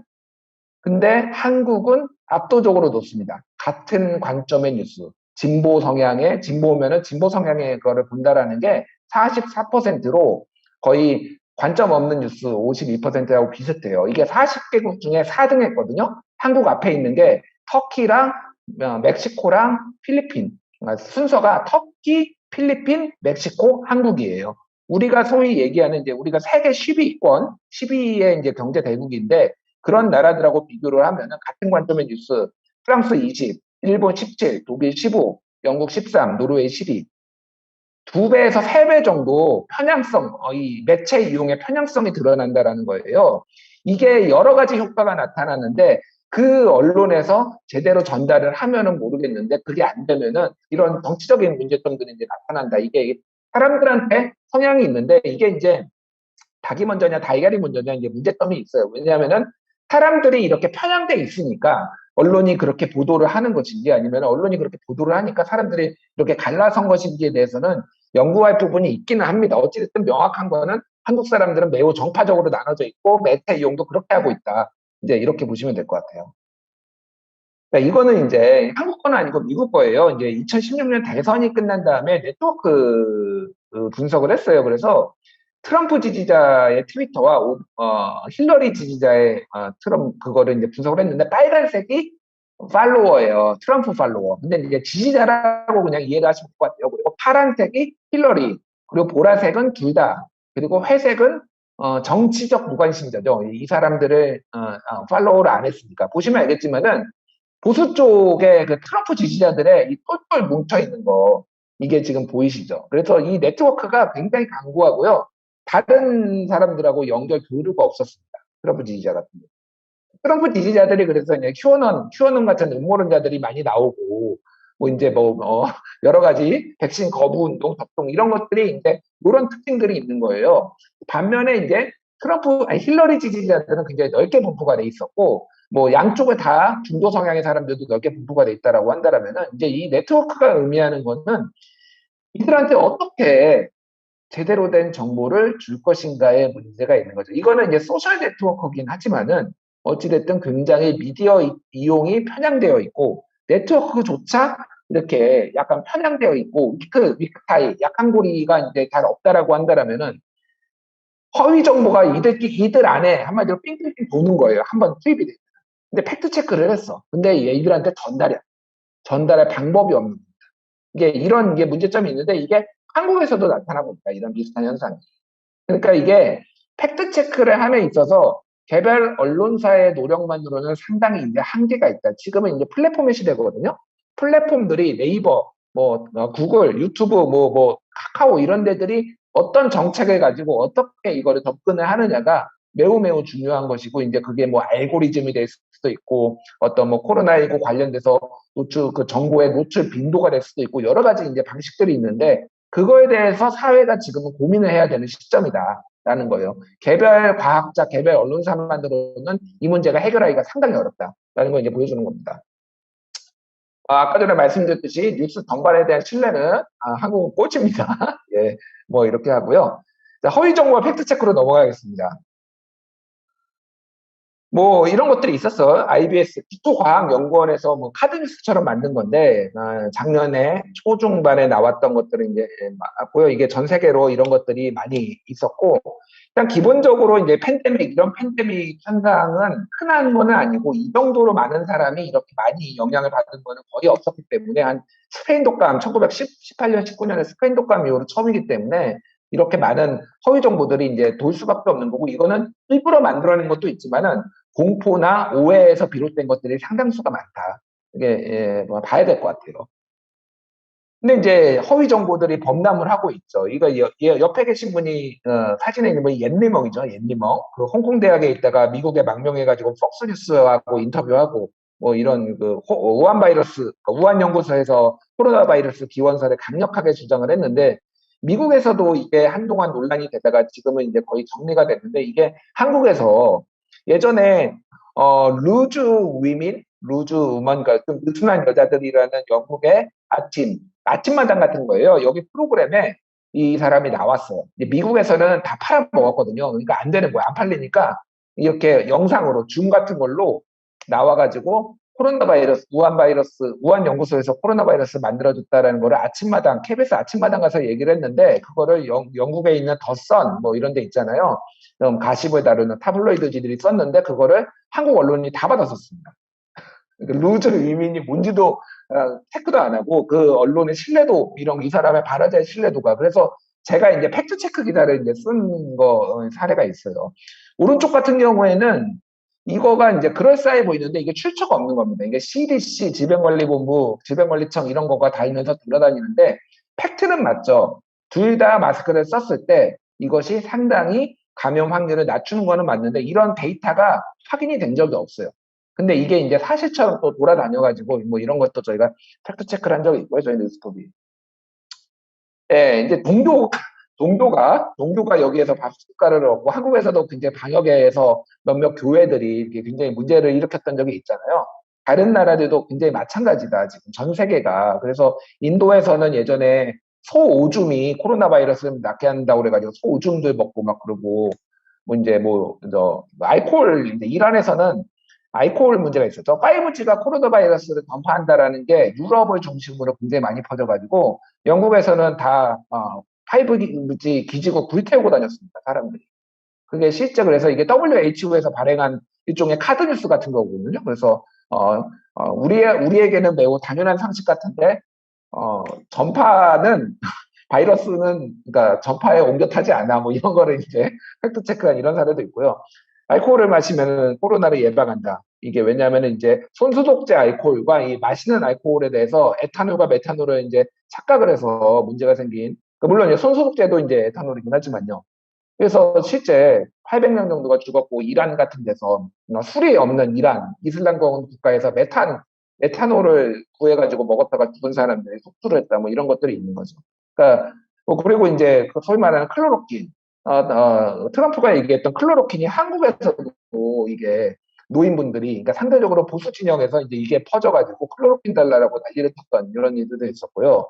근데 한국은 압도적으로 높습니다. 같은 관점의 뉴스, 진보면은 진보 성향의 거를 본다라는 게 44%로 거의 관점 없는 뉴스 52%하고 비슷해요. 이게 40개국 중에 4등 했거든요. 한국 앞에 있는 게 터키랑 멕시코랑 필리핀. 순서가 터키, 필리핀, 멕시코, 한국이에요. 우리가 소위 얘기하는 이제 우리가 세계 10위권, 10위의 이제 경제 대국인데 그런 나라들하고 비교를 하면은 같은 관점의 뉴스, 프랑스 20, 일본 17, 독일 15, 영국 13, 노르웨이 12. 2배에서 3배 정도 편향성, 이 매체 이용의 편향성이 드러난다라는 거예요. 이게 여러 가지 효과가 나타나는데 그 언론에서 제대로 전달을 하면은 모르겠는데 그게 안 되면은 이런 정치적인 문제점들이 이제 나타난다. 이게 사람들한테 성향이 있는데 이게 이제 닭이 먼저냐 달걀이 먼저냐 이제 문제점이 있어요. 왜냐하면은 사람들이 이렇게 편향돼 있으니까 언론이 그렇게 보도를 하는 것인지 아니면 언론이 그렇게 보도를 하니까 사람들이 이렇게 갈라선 것인지에 대해서는 연구할 부분이 있기는 합니다. 어찌됐든 명확한 거는 한국 사람들은 매우 정파적으로 나눠져 있고 메타 이용도 그렇게 하고 있다. 이제 이렇게 보시면 될 것 같아요. 그러니까 이거는 이제 한국 거는 아니고 미국 거예요. 이제 2016년 대선이 끝난 다음에 네트워크 분석을 했어요. 그래서 트럼프 지지자의 트위터와 힐러리 지지자의 트럼프 그거를 이제 분석을 했는데 빨간색이 팔로워예요. 트럼프 팔로워. 근데 이제 지지자라고 그냥 이해를 하시면 될 것 같아요. 그리고 파란색이 힐러리, 그리고 보라색은 둘 다, 그리고 회색은 정치적 무관심자죠. 이 사람들을 팔로우를 안 했으니까. 보시면 알겠지만은 보수 쪽에 그 트럼프 지지자들의 이 똘똘 뭉쳐 있는 거, 이게 지금 보이시죠? 그래서 이 네트워크가 굉장히 강구하고요. 다른 사람들하고 연결 교류가 없었습니다. 트럼프 지지자 같은 경우. 트럼프 지지자들이 그래서 이제 QAnon 같은 음모론자들이 많이 나오고, 뭐 이제 여러 가지 백신 거부 운동, 접종 이런 것들이 이제 이런 특징들이 있는 거예요. 반면에 이제 힐러리 지지자들은 굉장히 넓게 분포가 돼 있었고, 뭐 양쪽에 다 중도 성향의 사람들도 넓게 분포가 돼 있다라고 한다면은 이제 이 네트워크가 의미하는 거는 이들한테 어떻게 제대로 된 정보를 줄 것인가의 문제가 있는 거죠. 이거는 이제 소셜 네트워크긴 하지만은 어찌됐든 굉장히 미디어 이용이 편향되어 있고 네트워크조차 이렇게 약간 편향되어 있고 위크타이, 약한 고리가 이제 잘 없다라고 한다라면은 허위 정보가 이들 안에 한마디로 삥삥삥 도는 거예요. 한번 투입이 돼. 근데 팩트 체크를 했어. 근데 얘들한테 전달할 방법이 없는 겁니다. 이런 문제점이 있는데 이게 한국에서도 나타나고 있다. 이런 비슷한 현상이. 그러니까 이게 팩트 체크를 함에 있어서 개별 언론사의 노력만으로는 상당히 이제 한계가 있다. 지금은 이제 플랫폼의 시대거든요. 플랫폼들이 네이버, 구글, 유튜브, 카카오 이런 데들이 어떤 정책을 가지고 어떻게 이거를 접근을 하느냐가 매우 매우 중요한 것이고, 이제 그게 알고리즘이 될 수도 있고, 어떤 코로나19 관련돼서 그 정보의 노출 빈도가 될 수도 있고, 여러 가지 이제 방식들이 있는데, 그거에 대해서 사회가 지금은 고민을 해야 되는 시점이다라는 거예요. 개별 과학자, 개별 언론사만으로는 이 문제가 해결하기가 상당히 어렵다라는 걸 이제 보여주는 겁니다. 아까 전에 말씀드렸듯이 뉴스 전반에 대한 신뢰는 한국은 꼴찌입니다. 예, 이렇게 하고요. 자, 허위 정보와 팩트 체크로 넘어가겠습니다. 이런 것들이 있었어. IBS 국토과학연구원에서 카드뉴스처럼 만든 건데, 작년에 초중반에 나왔던 것들은 이제 맞고요. 이게 전 세계로 이런 것들이 많이 있었고, 일단 기본적으로 이제 이런 팬데믹 현상은 흔한 거는 아니고, 이 정도로 많은 사람이 이렇게 많이 영향을 받은 거는 거의 없었기 때문에, 스페인 독감, 1918년, 19년에 스페인 독감 이후로 처음이기 때문에, 이렇게 많은 허위 정보들이 이제 돌 수밖에 없는 거고, 이거는 일부러 만들어낸 것도 있지만은, 공포나 오해에서 비롯된 것들이 상당수가 많다. 이게 봐야 될 것 같아요. 근데 이제 허위 정보들이 범람을 하고 있죠. 이거 옆에 계신 분이 사진에 있는 분이 옌리멍이죠. 옌리멍. 그 홍콩 대학에 있다가 미국에 망명해가지고 폭스뉴스하고 인터뷰하고 이런 우한 연구소에서 코로나 바이러스 기원설을 강력하게 주장을 했는데, 미국에서도 이게 한동안 논란이 되다가 지금은 이제 거의 정리가 됐는데, 이게 한국에서 예전에 루즈 우먼, 좀 느슨한 여자들이라는 영국의 아침마당 같은 거예요. 여기 프로그램에 이 사람이 나왔어요. 미국에서는 다 팔아먹었거든요. 그러니까 안 되는 거야. 안 팔리니까 이렇게 영상으로 줌 같은 걸로 나와가지고 우한 연구소에서 코로나 바이러스 만들어줬다라는 거를 KBS 아침마당 가서 얘기를 했는데, 그거를 영국에 있는 더선 이런 데 있잖아요. 가십을 다루는 타블로이드지들이 썼는데, 그거를 한국 언론이 다 받았었습니다. 루즈 위민이 뭔지도 체크도 안 하고, 그 언론의 신뢰도, 이 사람의 발화자의 신뢰도가. 그래서 제가 이제 팩트체크 기사를 이제 쓴 사례가 있어요. 오른쪽 같은 경우에는 이거가 이제 그럴싸해 보이는데 이게 출처가 없는 겁니다. 이게 CDC, 질병관리본부, 질병관리청 이런 거가 다니면서 돌아다니는데, 팩트는 맞죠. 둘 다 마스크를 썼을 때 이것이 상당히 감염 확률을 낮추는 거는 맞는데, 이런 데이터가 확인이 된 적이 없어요. 근데 이게 이제 사실처럼 또 돌아다녀가지고 이런 것도 저희가 팩트 체크를 한 적이 있고요. 저희 뉴스톱이. 예, 이제 동교가 여기에서 밥숟가락을 얻고, 한국에서도 굉장히 방역에서 몇몇 교회들이 굉장히 문제를 일으켰던 적이 있잖아요. 다른 나라들도 굉장히 마찬가지다. 지금 전 세계가. 그래서 인도에서는 예전에 소오줌이 코로나 바이러스를 낫게 한다고 그래가지고 소오줌들 먹고 막 그러고 뭐 이제 저 알코올 이제 이란에서는 알코올 문제가 있었죠. 5G가 코로나 바이러스를 전파한다라는 게 유럽을 중심으로 굉장히 많이 퍼져가지고 영국에서는 다 5G 기지국 불태우고 다녔습니다. 사람들이. 그게 실제 그래서 이게 WHO에서 발행한 일종의 카드 뉴스 같은 거거든요. 그래서 우리에게는 매우 당연한 상식 같은데 전파는 바이러스는 그러니까 전파에 옮겨 타지 않아 뭐 이런 거를 이제 팩트 체크한 이런 사례도 있고요. 알코올을 마시면 코로나를 예방한다. 이게 왜냐하면 이제 손소독제 알코올과 이 마시는 알코올에 대해서 에탄올과 메탄올을 이제 착각을 해서 문제가 생긴. 물론 이제 손소독제도 이제 에탄올이긴 하지만요. 그래서 실제 800명 정도가 죽었고 이란 같은 데서 술이 없는 이란 이슬람권 국가에서 메탄올을 구해가지고 먹었다가 죽은 사람들이 속수를 했다 뭐 이런 것들이 있는 거죠. 그러니까 그리고 이제 그 소위 말하는 클로로킨 트럼프가 얘기했던 클로로킨이 한국에서도 이게 노인분들이 그러니까 상대적으로 보수 진영에서 이제 이게 퍼져가지고 클로로킨 달라라고 난리를 쳤던 이런 일들도 있었고요.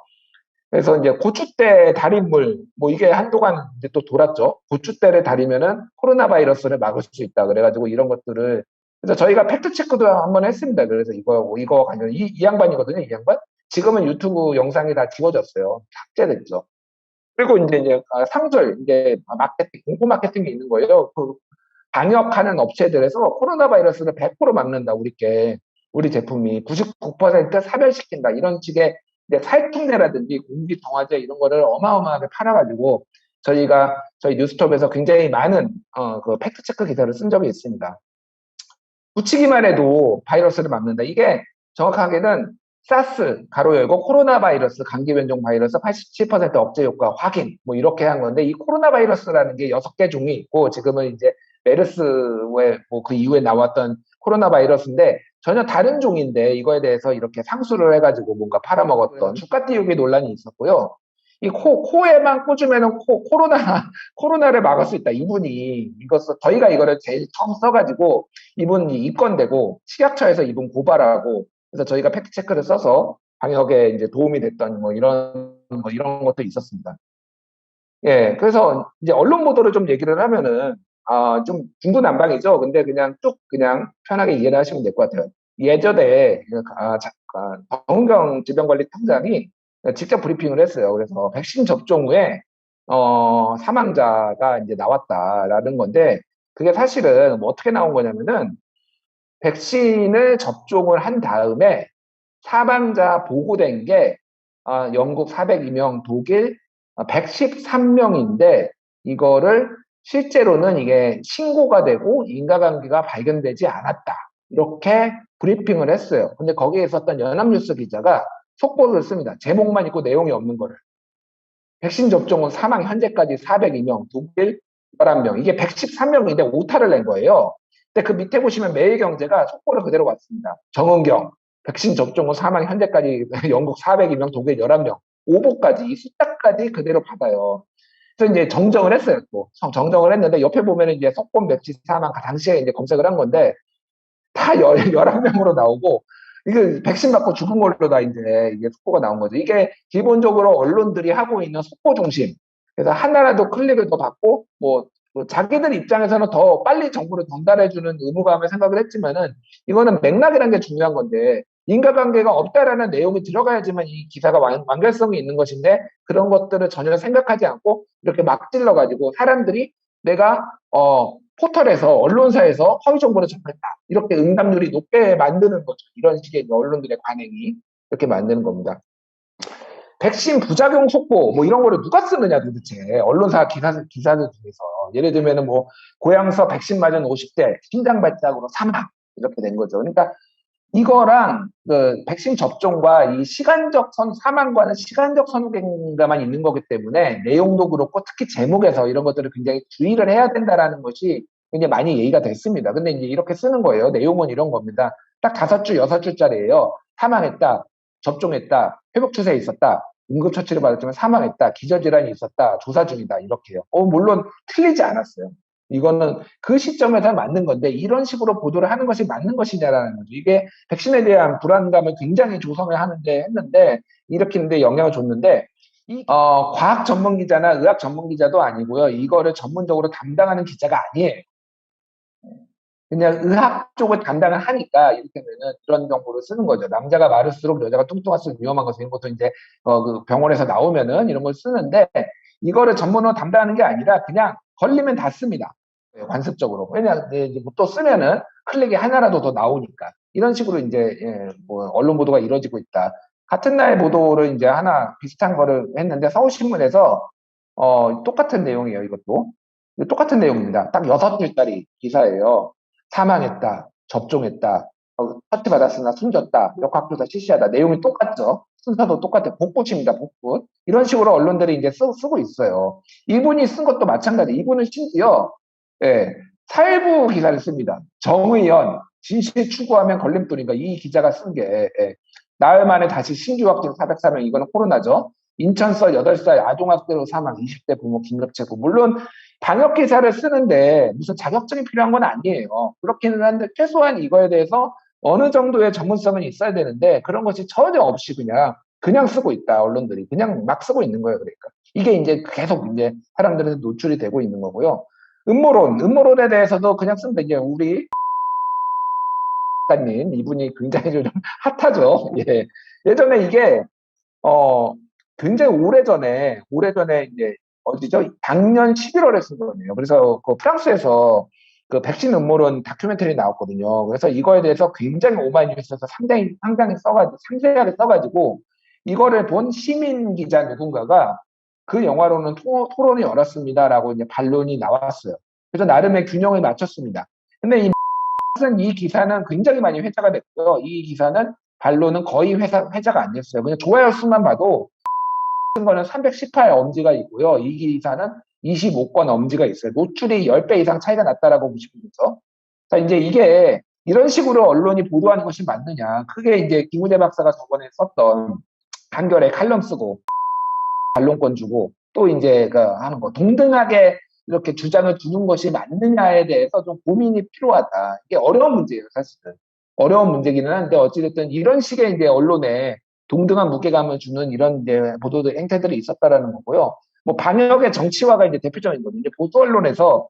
그래서 이제 고추대 달인물, 뭐 이게 한동안 이제 또 돌았죠. 고추대를 달이면은 코로나 바이러스를 막을 수 있다. 그래가지고 이런 것들을, 그래서 저희가 팩트체크도 한번 했습니다. 그래서 이거 관련, 이 양반이거든요, 이 양반. 지금은 유튜브 영상이 다 지워졌어요. 삭제됐죠. 그리고 이제 상설, 이제 마케팅, 공포 마케팅이 있는 거예요. 그 방역하는 업체들에서 코로나 바이러스를 100% 막는다, 우리 제품이 99% 사멸시킨다. 이런 식의 이제 살충제라든지 공기정화제 이런 거를 어마어마하게 팔아가지고 저희 뉴스톱에서 굉장히 많은 그 팩트체크 기사를 쓴 적이 있습니다. 붙이기만 해도 바이러스를 막는다. 이게 정확하게는 사스 가로 열고 코로나 바이러스 감기 변종 바이러스 87% 억제 효과 확인 뭐 이렇게 한 건데 이 코로나 바이러스라는 게 6개 종이 있고 지금은 이제 메르스의 뭐 그 이후에 나왔던 코로나 바이러스인데 전혀 다른 종인데 이거에 대해서 이렇게 상수를 해가지고 뭔가 팔아먹었던 주가 띄우기 논란이 있었고요. 이 코에만 꽂으면은 코로나를 막을 수 있다. 저희가 이거를 제일 처음 써가지고 이분이 입건되고 식약처에서 이분 고발하고 그래서 저희가 팩트 체크를 써서 방역에 이제 도움이 됐던 뭐 이런 것도 있었습니다. 예, 그래서 이제 언론 보도를 좀 얘기를 하면은 좀 중구난방이죠. 근데 그냥 편하게 이해를 하시면 될 것 같아요. 예전에 정은경 질병관리청장이 직접 브리핑을 했어요. 그래서 백신 접종 후에 사망자가 이제 나왔다라는 건데 그게 사실은 뭐 어떻게 나온 거냐면은 백신을 접종을 한 다음에 사망자 보고된 게 영국 402명, 독일 113명인데 이거를 실제로는 이게 신고가 되고 인과관계가 발견되지 않았다. 이렇게 브리핑을 했어요. 근데 거기에 있었던 연합뉴스 기자가 속보를 씁니다. 제목만 있고 내용이 없는 거를. 백신 접종 후 사망 현재까지 402명, 독일 11명. 이게 113명인데 오타를 낸 거예요. 근데 그 밑에 보시면 매일경제가 속보를 그대로 왔습니다. 정은경, 백신 접종 후 사망 현재까지 영국 402명, 독일 11명. 오보까지, 이 숫자까지 그대로 받아요. 그래서 이제 정정을 했어요. 정정을 했는데 옆에 보면 이제 속본 백신 사망 당시에 이제 검색을 한 건데 다 11명으로 나오고 이게 백신 맞고 죽은 걸로 다 이제 이게 속보가 나온 거죠. 이게 기본적으로 언론들이 하고 있는 속보 중심. 그래서 하나라도 클릭을 더 받고 뭐 자기들 입장에서는 더 빨리 정보를 전달해주는 의무감을 생각을 했지만은 이거는 맥락이라는 게 중요한 건데 인과관계가 없다라는 내용이 들어가야지만 이 기사가 완결성이 있는 것인데 그런 것들을 전혀 생각하지 않고 이렇게 막 찔러가지고 사람들이 내가 포털에서 언론사에서 허위 정보를 접했다 이렇게 응답률이 높게 만드는 거죠. 이런 식의 언론들의 관행이 이렇게 만드는 겁니다. 백신 부작용 속보 뭐 이런 거를 누가 쓰느냐 도대체 언론사 기사들 중에서 예를 들면은 뭐 고양서 백신 맞은 50대 심장 발작으로 사망 이렇게 된 거죠. 그러니까 이거랑 그 백신 접종과 이 사망과는 시간적 선후관계만 있는 거기 때문에 내용도 그렇고 특히 제목에서 이런 것들을 굉장히 주의를 해야 된다라는 것이 굉장히 많이 얘기가 됐습니다. 근데 이제 이렇게 쓰는 거예요. 내용은 이런 겁니다. 딱 5줄, 6줄짜리예요. 사망했다, 접종했다, 회복 추세에 있었다, 응급처치를 받았지만 사망했다, 기저질환이 있었다, 조사 중이다 이렇게요. 물론 틀리지 않았어요. 이거는 그 시점에서 맞는 건데 이런 식으로 보도를 하는 것이 맞는 것이냐라는 거죠. 이게 백신에 대한 불안감을 굉장히 조성을 했는데 이렇게 영향을 줬는데 과학 전문 기자나 의학 전문 기자도 아니고요. 이거를 전문적으로 담당하는 기자가 아니에요. 그냥 의학 쪽을 담당을 하니까 이를테면은 이런 정보를 쓰는 거죠. 남자가 마를수록 여자가 뚱뚱할수록 위험한 것을 이런 것도 이제 그 병원에서 나오면은 이런 걸 쓰는데 이거를 전문으로 담당하는 게 아니라 그냥 걸리면 다 씁니다. 관습적으로. 왜냐 이제 또 쓰면은 클릭이 하나라도 더 나오니까 이런 식으로 이제 뭐 언론 보도가 이루어지고 있다. 같은 날 보도를 이제 하나 비슷한 거를 했는데 서울신문에서 똑같은 내용이에요. 이것도 똑같은 내용입니다. 딱 6줄짜리 기사예요. 사망했다, 접종했다, 처치 받았으나 숨졌다, 역학조사 실시하다. 내용이 똑같죠. 순서도 똑같아요. 복붙입니다, 복붙. 이런 식으로 언론들이 이제 쓰고 있어요. 이분이 쓴 것도 마찬가지. 이분은 심지어, 예, 사회부 기사를 씁니다. 정의연, 진실 추구하면 걸림돌인가. 이 기자가 쓴 게, 나흘 만에 다시 신규 확진 404명, 이거는 코로나죠. 인천서 8살 아동학대로 사망, 20대 부모 긴급체포. 물론 방역 기사를 쓰는데 무슨 자격증이 필요한 건 아니에요. 그렇기는 한데 최소한 이거에 대해서 어느 정도의 전문성은 있어야 되는데 그런 것이 전혀 없이 그냥 쓰고 있다. 언론들이 그냥 막 쓰고 있는 거예요. 그러니까 이게 이제 계속 이제 사람들한테 노출이 되고 있는 거고요. 음모론에 대해서도 그냥 쓰는데 이제 우리 작가님 이분이 굉장히 좀 핫하죠. 예. 예전에 이게 굉장히 오래전에 이제 어디죠? 작년 11월에 쓴 거네요. 그래서 그 프랑스에서 그 백신 음모론 다큐멘터리 나왔거든요. 그래서 이거에 대해서 굉장히 오마이뉴스에서 상당히 상세하게 써가지고 이거를 본 시민 기자 누군가가 그 영화로는 토론이 어렵습니다라고 이제 반론이 나왔어요. 그래서 나름의 균형을 맞췄습니다. 근데 이 기사는 굉장히 많이 회자가 됐고요. 이 기사는 반론은 거의 회자가 안 됐어요. 그냥 좋아요 수만 봐도 거는 318 엄지가 있고요. 이 기사는 25건 엄지가 있어요. 노출이 10배 이상 차이가 났다라고 보시면 되죠. 자, 이제 이게 이런 식으로 언론이 보도하는 것이 맞느냐. 그게 이제 김우재 박사가 저번에 썼던 한겨레 칼럼 쓰고 반론권 주고 또 이제 하는 거 동등하게 이렇게 주장을 주는 것이 맞느냐에 대해서 좀 고민이 필요하다. 이게 어려운 문제예요, 사실은. 어려운 문제기는 한데 어찌됐든 이런 식의 이제 언론에 동등한 무게감을 주는 이런 이제 보도들 행태들이 있었다라는 거고요. 뭐 방역의 정치화가 이제 대표적인 거죠. 이제 보수 언론에서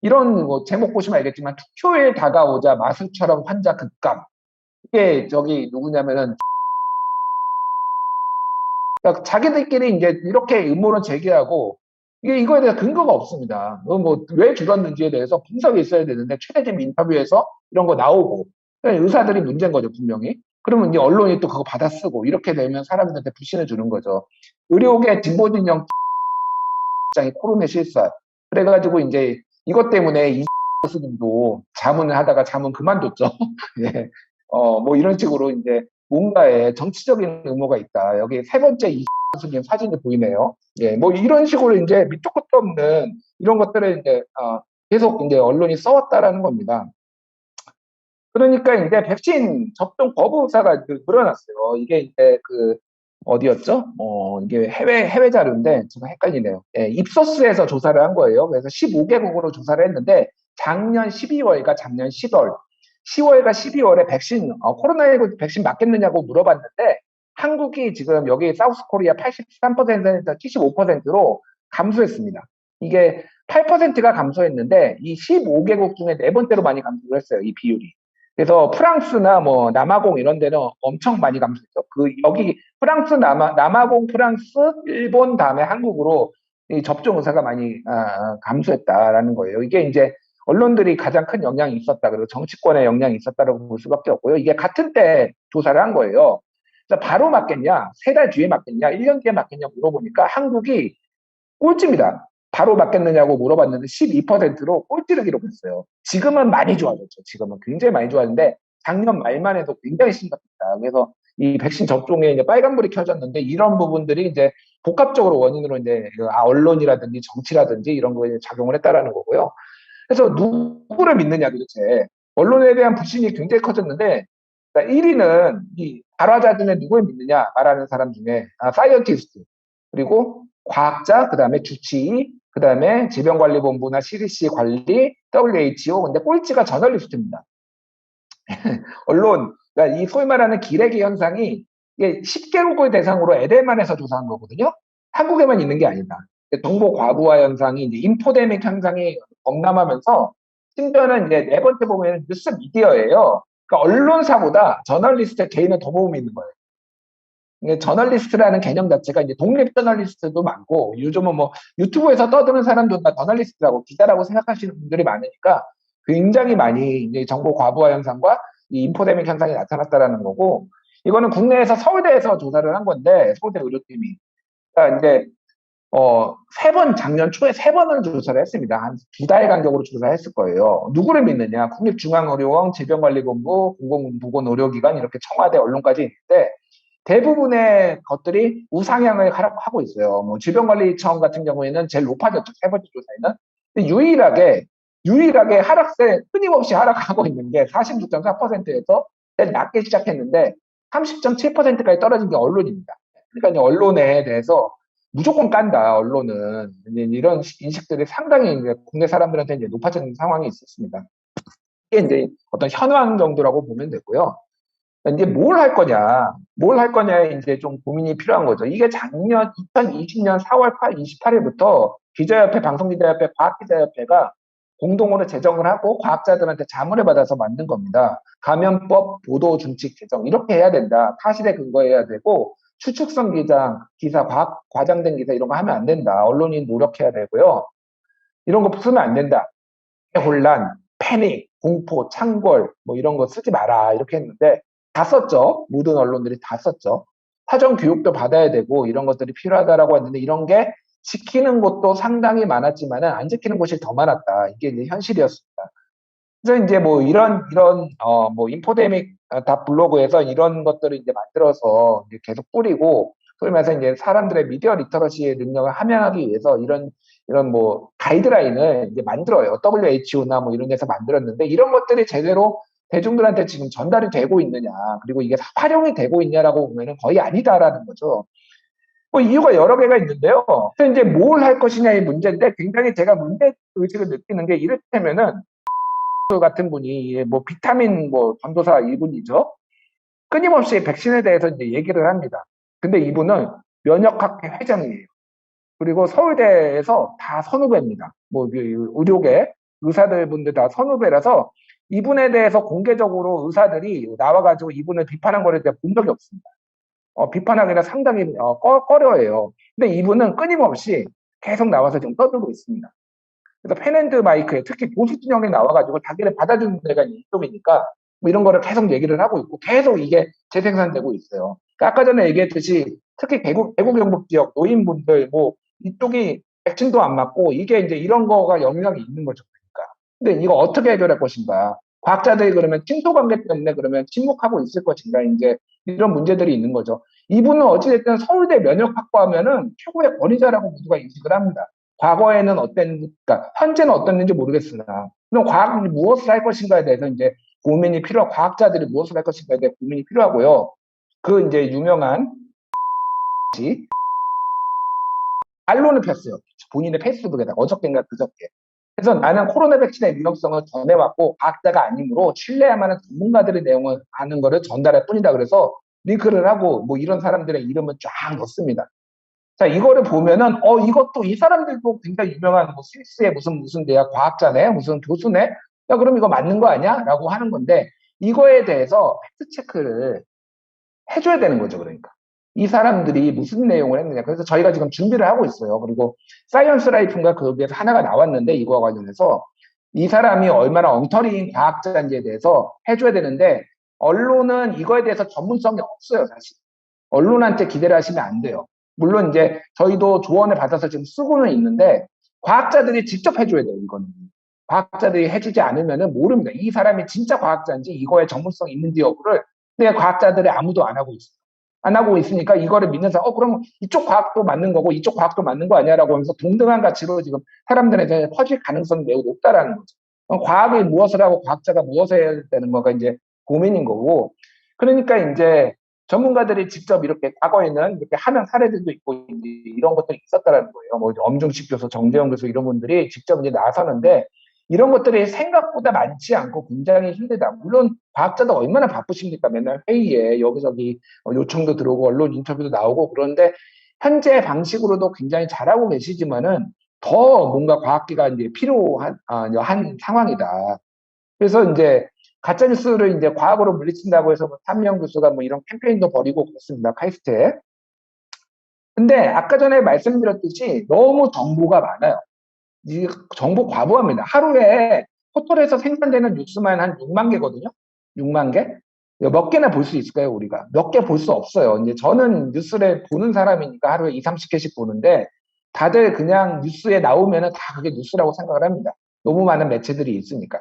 이런 뭐 제목 보시면 알겠지만 투표일 다가오자 마술처럼 환자 급감. 이게 저기 누구냐면은 그러니까 자기들끼리 이제 이렇게 음모론 제기하고 이거에 대해서 근거가 없습니다. 뭐 왜 죽었는지에 대해서 분석이 있어야 되는데 최대집 인터뷰에서 이런 거 나오고 의사들이 문제인 거죠 분명히. 그러면 이제 언론이 또 그거 받아쓰고 이렇게 되면 사람들한테 불신을 주는 거죠. 의료계 진보진영 장이 코로나 실사. 그래가지고 이제 이것 때문에 이 교수님도 자문을 하다가 자문 그만뒀죠. 예. 뭐 이런 식으로 이제 뭔가에 정치적인 음모가 있다. 여기 세 번째 이 교수님 사진이 보이네요. 예, 뭐 이런 식으로 이제 밑도 끝도 없는 이런 것들을 이제 계속 이제 언론이 써왔다라는 겁니다. 그러니까 이제 백신 접종 거부사가 늘어났어요. 이게 이제 어디였죠? 이게 해외 자료인데 제가 헷갈리네요. 예, 입소스에서 조사를 한 거예요. 그래서 15개국으로 조사를 했는데 작년 12월과 작년 10월과 12월에 코로나19 백신 맞겠느냐고 물어봤는데 한국이 지금 여기 사우스 코리아 83%에서 75%로 감소했습니다. 이게 8%가 감소했는데 이 15개국 중에 네 번째로 많이 감소를 했어요. 이 비율이. 그래서 프랑스나 뭐 남아공 이런 데는 엄청 많이 감소했죠. 여기 프랑스, 남아공, 프랑스, 일본 다음에 한국으로 이 접종 의사가 많이 감소했다라는 거예요. 이게 이제 언론들이 가장 큰 영향이 있었다. 그리고 정치권의 영향이 있었다라고 볼 수밖에 없고요. 이게 같은 때 조사를 한 거예요. 그래서 바로 맞겠냐, 3달 뒤에 맞겠냐, 1년 뒤에 맞겠냐 물어보니까 한국이 꼴찌입니다. 바로 맞겠느냐고 물어봤는데 12%로 꼴찌를 기록했어요. 지금은 많이 좋아졌죠. 지금은 굉장히 많이 좋아졌는데 작년 말만 해도 굉장히 심각했다. 그래서 이 백신 접종에 이제 빨간불이 켜졌는데 이런 부분들이 이제 복합적으로 원인으로 이제 언론이라든지 정치라든지 이런 거에 작용을 했다라는 거고요. 그래서 누구를 믿느냐 도대체. 언론에 대한 불신이 굉장히 커졌는데 1위는 이 발화자 중에 누구를 믿느냐 말하는 사람 중에 사이언티스트 그리고 과학자, 그 다음에 주치의, 그 다음에 질병관리본부나 CDC 관리, WHO, 근데 꼴찌가 저널리스트입니다. 언론, 그러니까 이 소위 말하는 기레기 현상이 이게 10개국을 대상으로 에델만에서 조사한 거거든요. 한국에만 있는 게 아니다. 정보 과부하 현상이 이제 인포데믹 현상이 범람하면서 심지어는 이제 네 번째 보면 뉴스 미디어예요. 그러니까 언론사보다 저널리스트의 개인의 더 보험이 있는 거예요. 이게 저널리스트라는 개념 자체가 이제 독립 저널리스트도 많고 요즘은 뭐 유튜브에서 떠드는 사람도 다 저널리스트라고 기자라고 생각하시는 분들이 많으니까 굉장히 많이 이제 정보 과부하 현상과 이 인포데믹 현상이 나타났다라는 거고 이거는 국내에서 서울대에서 조사를 한 건데 서울대 의료팀이 그러니까 이제 세 번, 작년 초에 세 번을 조사를 했습니다. 한 두 달 간격으로 조사했을 거예요. 누구를 믿느냐? 국립중앙의료원, 질병관리본부, 공공보건의료기관, 이렇게 청와대, 언론까지 있는데, 대부분의 것들이 우상향을 하고 있어요. 뭐, 질병관리청 같은 경우에는 제일 높아졌죠. 세 번째 조사에는. 근데 유일하게 하락세, 끊임없이 하락하고 있는 게 46.4%에서 제일 낮게 시작했는데, 30.7%까지 떨어진 게 언론입니다. 그러니까 이제 언론에 대해서 무조건 깐다, 언론은. 이제 이런 인식들이 상당히 이제 국내 사람들한테 이제 높아지는 상황이 있었습니다. 이게 이제 어떤 현황 정도라고 보면 되고요. 이제 뭘 할 거냐에 이제 좀 고민이 필요한 거죠. 이게 작년 2020년 4월 28일부터 기자협회, 방송기자협회, 과학기자협회가 공동으로 제정을 하고 과학자들한테 자문을 받아서 만든 겁니다. 감염법 보도 준칙 개정 이렇게 해야 된다. 사실에 근거해야 되고 추측성 기사, 과장된 기사 이런 거 하면 안 된다. 언론이 노력해야 되고요. 이런 거 쓰면 안 된다. 혼란, 패닉, 공포, 창궐 뭐 이런 거 쓰지 마라 이렇게 했는데 다 썼죠. 모든 언론들이 다 썼죠. 사전 교육도 받아야 되고 이런 것들이 필요하다라고 했는데 이런 게 지키는 곳도 상당히 많았지만은 안 지키는 곳이 더 많았다. 이게 이제 현실이었습니다. 그래서 이제 뭐 뭐 인포데믹 다 블로그에서 이런 것들을 이제 만들어서 이제 계속 뿌리고 그러면서 이제 사람들의 미디어 리터러시의 능력을 함양하기 위해서 이런 뭐 가이드라인을 이제 만들어요. WHO나 뭐 이런 데서 만들었는데 이런 것들이 제대로 대중들한테 지금 전달이 되고 있느냐 그리고 이게 활용이 되고 있냐라고 보면은 거의 아니다라는 거죠. 뭐 이유가 여러 개가 있는데요. 그래서 이제 뭘 할 것이냐의 문제인데 굉장히 제가 문제 의식을 느끼는 게 이를테면은 같은 분이 뭐 비타민 뭐 전도사 이분이죠. 끊임없이 백신에 대해서 이제 얘기를 합니다. 근데 이분은 면역학회 회장이에요. 그리고 서울대에서 다 선후배입니다. 뭐 의료계 의사들 분들 다 선후배라서 이분에 대해서 공개적으로 의사들이 나와가지고 이분을 비판한 거를 제가 본 적이 없습니다. 비판하기가 상당히 꺼려해요. 근데 이분은 끊임없이 계속 나와서 지금 떠들고 있습니다. 그래서 펜앤드 마이크에 특히 보수 진영에 나와가지고 자기를 받아주는 데가 이쪽이니까 뭐 이런 거를 계속 얘기를 하고 있고 계속 이게 재생산되고 있어요. 그러니까 아까 전에 얘기했듯이 특히 대구 경북 지역 노인분들 뭐 이쪽이 백신도 안 맞고 이게 이제 이런 거가 영향이 있는 거죠. 그러니까. 근데 이거 어떻게 해결할 것인가? 과학자들이 그러면 친소 관계 때문에 그러면 침묵하고 있을 것인가? 이제 이런 문제들이 있는 거죠. 이분은 어찌됐든 서울대 면역학과 하면은 최고의 권위자라고 모두가 인식을 합니다. 과거에는 그러니까 현재는 어땠는지 모르겠으나, 그럼 과학이 무엇을 할 것인가에 대해서 이제 고민이 필요하고, 과학자들이 무엇을 할 것인가에 대해 고민이 필요하고요. 그 이제 유명한 반론을 폈어요. 본인의 페이스북에다가 어저께인가 그저께. 그래서 나는 코로나 백신의 위험성을 전해왔고 과학자가 아니므로 신뢰할 만한 전문가들의 내용을 아는 거를 전달할 뿐이다. 그래서 링크를 하고 뭐 이런 사람들의 이름을 쫙 넣습니다. 자, 이거를 보면은, 이것도 이 사람들도 굉장히 유명한 뭐 스위스의 무슨 대학 과학자네, 무슨 교수네? 야, 그럼 이거 맞는 거 아니야? 라고 하는 건데, 이거에 대해서 팩트체크를 해줘야 되는 거죠, 그러니까. 이 사람들이 무슨 내용을 했느냐. 그래서 저희가 지금 준비를 하고 있어요. 그리고 사이언스 라이프인가 거기에서 하나가 나왔는데, 이거와 관련해서 이 사람이 얼마나 엉터리인 과학자인지에 대해서 해줘야 되는데, 언론은 이거에 대해서 전문성이 없어요, 사실. 언론한테 기대를 하시면 안 돼요. 물론 이제 저희도 조언을 받아서 지금 쓰고는 있는데 과학자들이 직접 해줘야 돼요, 이거는. 과학자들이 해주지 않으면은 모릅니다. 이 사람이 진짜 과학자인지 이거에 전문성이 있는지 여부를. 근데 과학자들이 아무도 안 하고 있어요. 안 하고 있으니까 이거를 믿는 사람, 그럼 이쪽 과학도 맞는 거고 이쪽 과학도 맞는 거 아니야라고 하면서 동등한 가치로 지금 사람들한테 퍼질 가능성이 매우 높다라는 거죠. 과학이 무엇을 하고 과학자가 무엇을 해야 되는 거가 이제 고민인 거고. 그러니까 이제 전문가들이 직접 이렇게 과거에는 이렇게 하는 사례들도 있고 이제 이런 것들이 있었다라는 거예요. 뭐 엄중식 교수, 정재영 교수 이런 분들이 직접 이제 나서는데 이런 것들이 생각보다 많지 않고 굉장히 힘들다. 물론 과학자도 얼마나 바쁘십니까? 맨날 회의에 여기저기 요청도 들어오고 언론 인터뷰도 나오고 그런데 현재 방식으로도 굉장히 잘하고 계시지만은 더 뭔가 과학기가 이제 필요한 한 상황이다. 그래서 이제 가짜 뉴스를 이제 과학으로 물리친다고 해서 뭐 삼명 교수가 뭐 이런 캠페인도 벌이고 그렇습니다. 카이스트에. 근데 아까 전에 말씀드렸듯이 너무 정보가 많아요. 이 정보 과부하입니다. 하루에 포털에서 생산되는 뉴스만 한 6만 개거든요. 6만 개? 몇 개나 볼 수 있을까요, 우리가? 몇 개 볼 수 없어요. 이제 저는 뉴스를 보는 사람이니까 하루에 2, 30개씩 보는데 다들 그냥 뉴스에 나오면은 다 그게 뉴스라고 생각을 합니다. 너무 많은 매체들이 있으니까.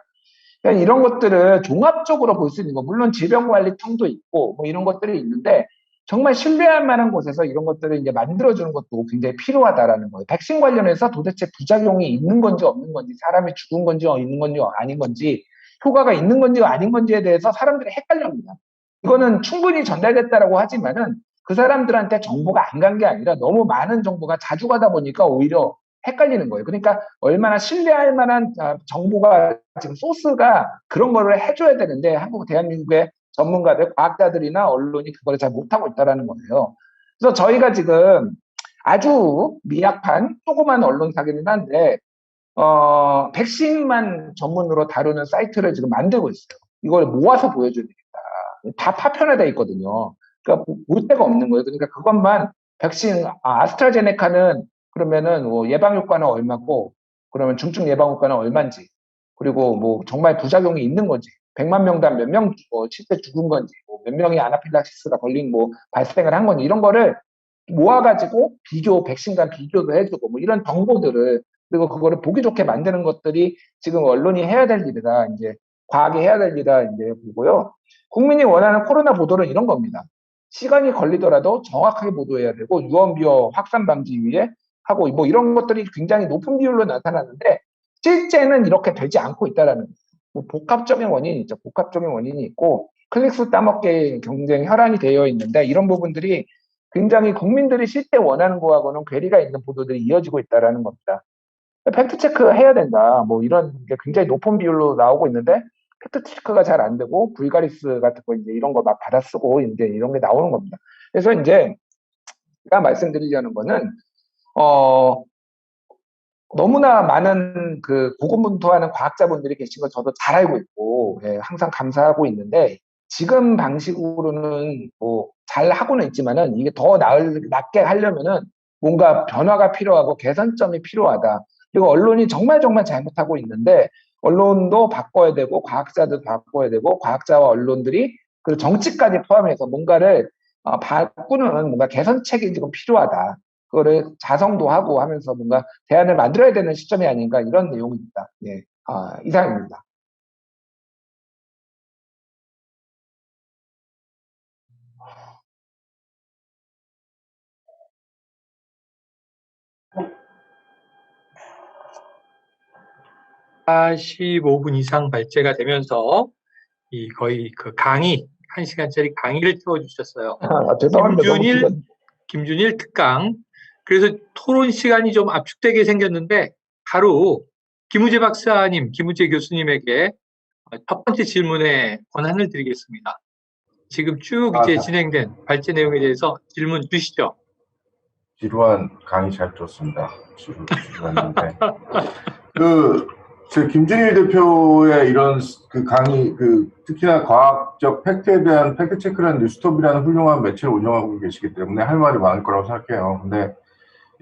그러니까 이런 것들을 종합적으로 볼 수 있는 거, 물론 질병관리청도 있고 뭐 이런 것들이 있는데 정말 신뢰할 만한 곳에서 이런 것들을 이제 만들어주는 것도 굉장히 필요하다라는 거예요. 백신 관련해서 도대체 부작용이 있는 건지 없는 건지, 사람이 죽은 건지 있는 건지 아닌 건지, 효과가 있는 건지 아닌 건지에 대해서 사람들이 헷갈립니다. 이거는 충분히 전달됐다라고 하지만은 그 사람들한테 정보가 안 간 게 아니라 너무 많은 정보가 자주 가다 보니까 오히려 헷갈리는 거예요. 그러니까 얼마나 신뢰할 만한 정보가 지금 소스가 그런 거를 해줘야 되는데 한국 대한민국의 전문가들, 과학자들이나 언론이 그걸 잘 못하고 있다는 거예요. 그래서 저희가 지금 아주 미약한 조그만 언론사기는 한데 백신만 전문으로 다루는 사이트를 지금 만들고 있어요. 이걸 모아서 보여줘야 되겠다. 다 파편화되어 있거든요. 그러니까 볼 데가 없는 거예요. 그러니까 그것만 백신 아스트라제네카는 그러면은 뭐 예방 효과는 얼마고, 그러면 중증 예방 효과는 얼마인지, 그리고 뭐 정말 부작용이 있는 건지, 100만 명당 몇 명 실제 죽은 건지, 몇 명이 아나필락시스가 걸린 발생을 한 건지 이런 거를 모아가지고 백신 간 비교도 해주고 뭐 이런 정보들을, 그리고 그거를 보기 좋게 만드는 것들이 지금 언론이 해야 될 일이다. 이제 과학이 해야 될 일이다. 이제 보고요. 국민이 원하는 코로나 보도는 이런 겁니다. 시간이 걸리더라도 정확하게 보도해야 되고 유언비어 확산 방지 위해 하고 뭐 이런 것들이 굉장히 높은 비율로 나타나는데 실제는 이렇게 되지 않고 있다라는 뭐 복합적인 원인이 있죠. 복합적인 원인이 있고 클릭수 따먹기 경쟁 혈안이 되어 있는데 이런 부분들이 굉장히 국민들이 실제 원하는 거하고는 괴리가 있는 보도들이 이어지고 있다라는 겁니다. 팩트체크 해야 된다. 뭐 이런 게 굉장히 높은 비율로 나오고 있는데 팩트체크가 잘 안 되고 불가리스 같은 거 이제 이런 거 막 받아쓰고 이제 이런 게 나오는 겁니다. 그래서 이제 제가 말씀드리려는 거는 너무나 많은 그 고군분투하는 과학자분들이 계신 걸 저도 잘 알고 있고 항상 감사하고 있는데 지금 방식으로는 뭐 잘 하고는 있지만은 이게 더 낫게 하려면은 뭔가 변화가 필요하고 개선점이 필요하다. 그리고 언론이 정말 잘못하고 있는데 언론도 바꿔야 되고 과학자도 바꿔야 되고 과학자와 언론들이 그리고 정치까지 포함해서 뭔가를 바꾸는 뭔가 개선책이 지금 필요하다. 그거를 자성도 하고 하면서 뭔가 대안을 만들어야 되는 시점이 아닌가 이런 내용입니다. 예, 이상입니다.
사 45분 이상 발제가 되면서 거의 그 강의, 1시간짜리 강의를 태워주셨어요.
죄송합니다.
김준일 특강. 그래서 토론 시간이 좀 압축되게 생겼는데 바로 김우재 박사님, 김우재 교수님에게 첫 번째 질문에 권한을 드리겠습니다. 지금 쭉 이제 진행된 발제 내용에 대해서 질문 주시죠.
지루한 강의 잘 들었습니다. 지루했는데 제 김준일 대표의 이런 그 강의, 특히나 과학적 팩트에 대한 팩트체크라는 뉴스톱이라는 훌륭한 매체를 운영하고 계시기 때문에 할 말이 많을 거라고 생각해요. 근데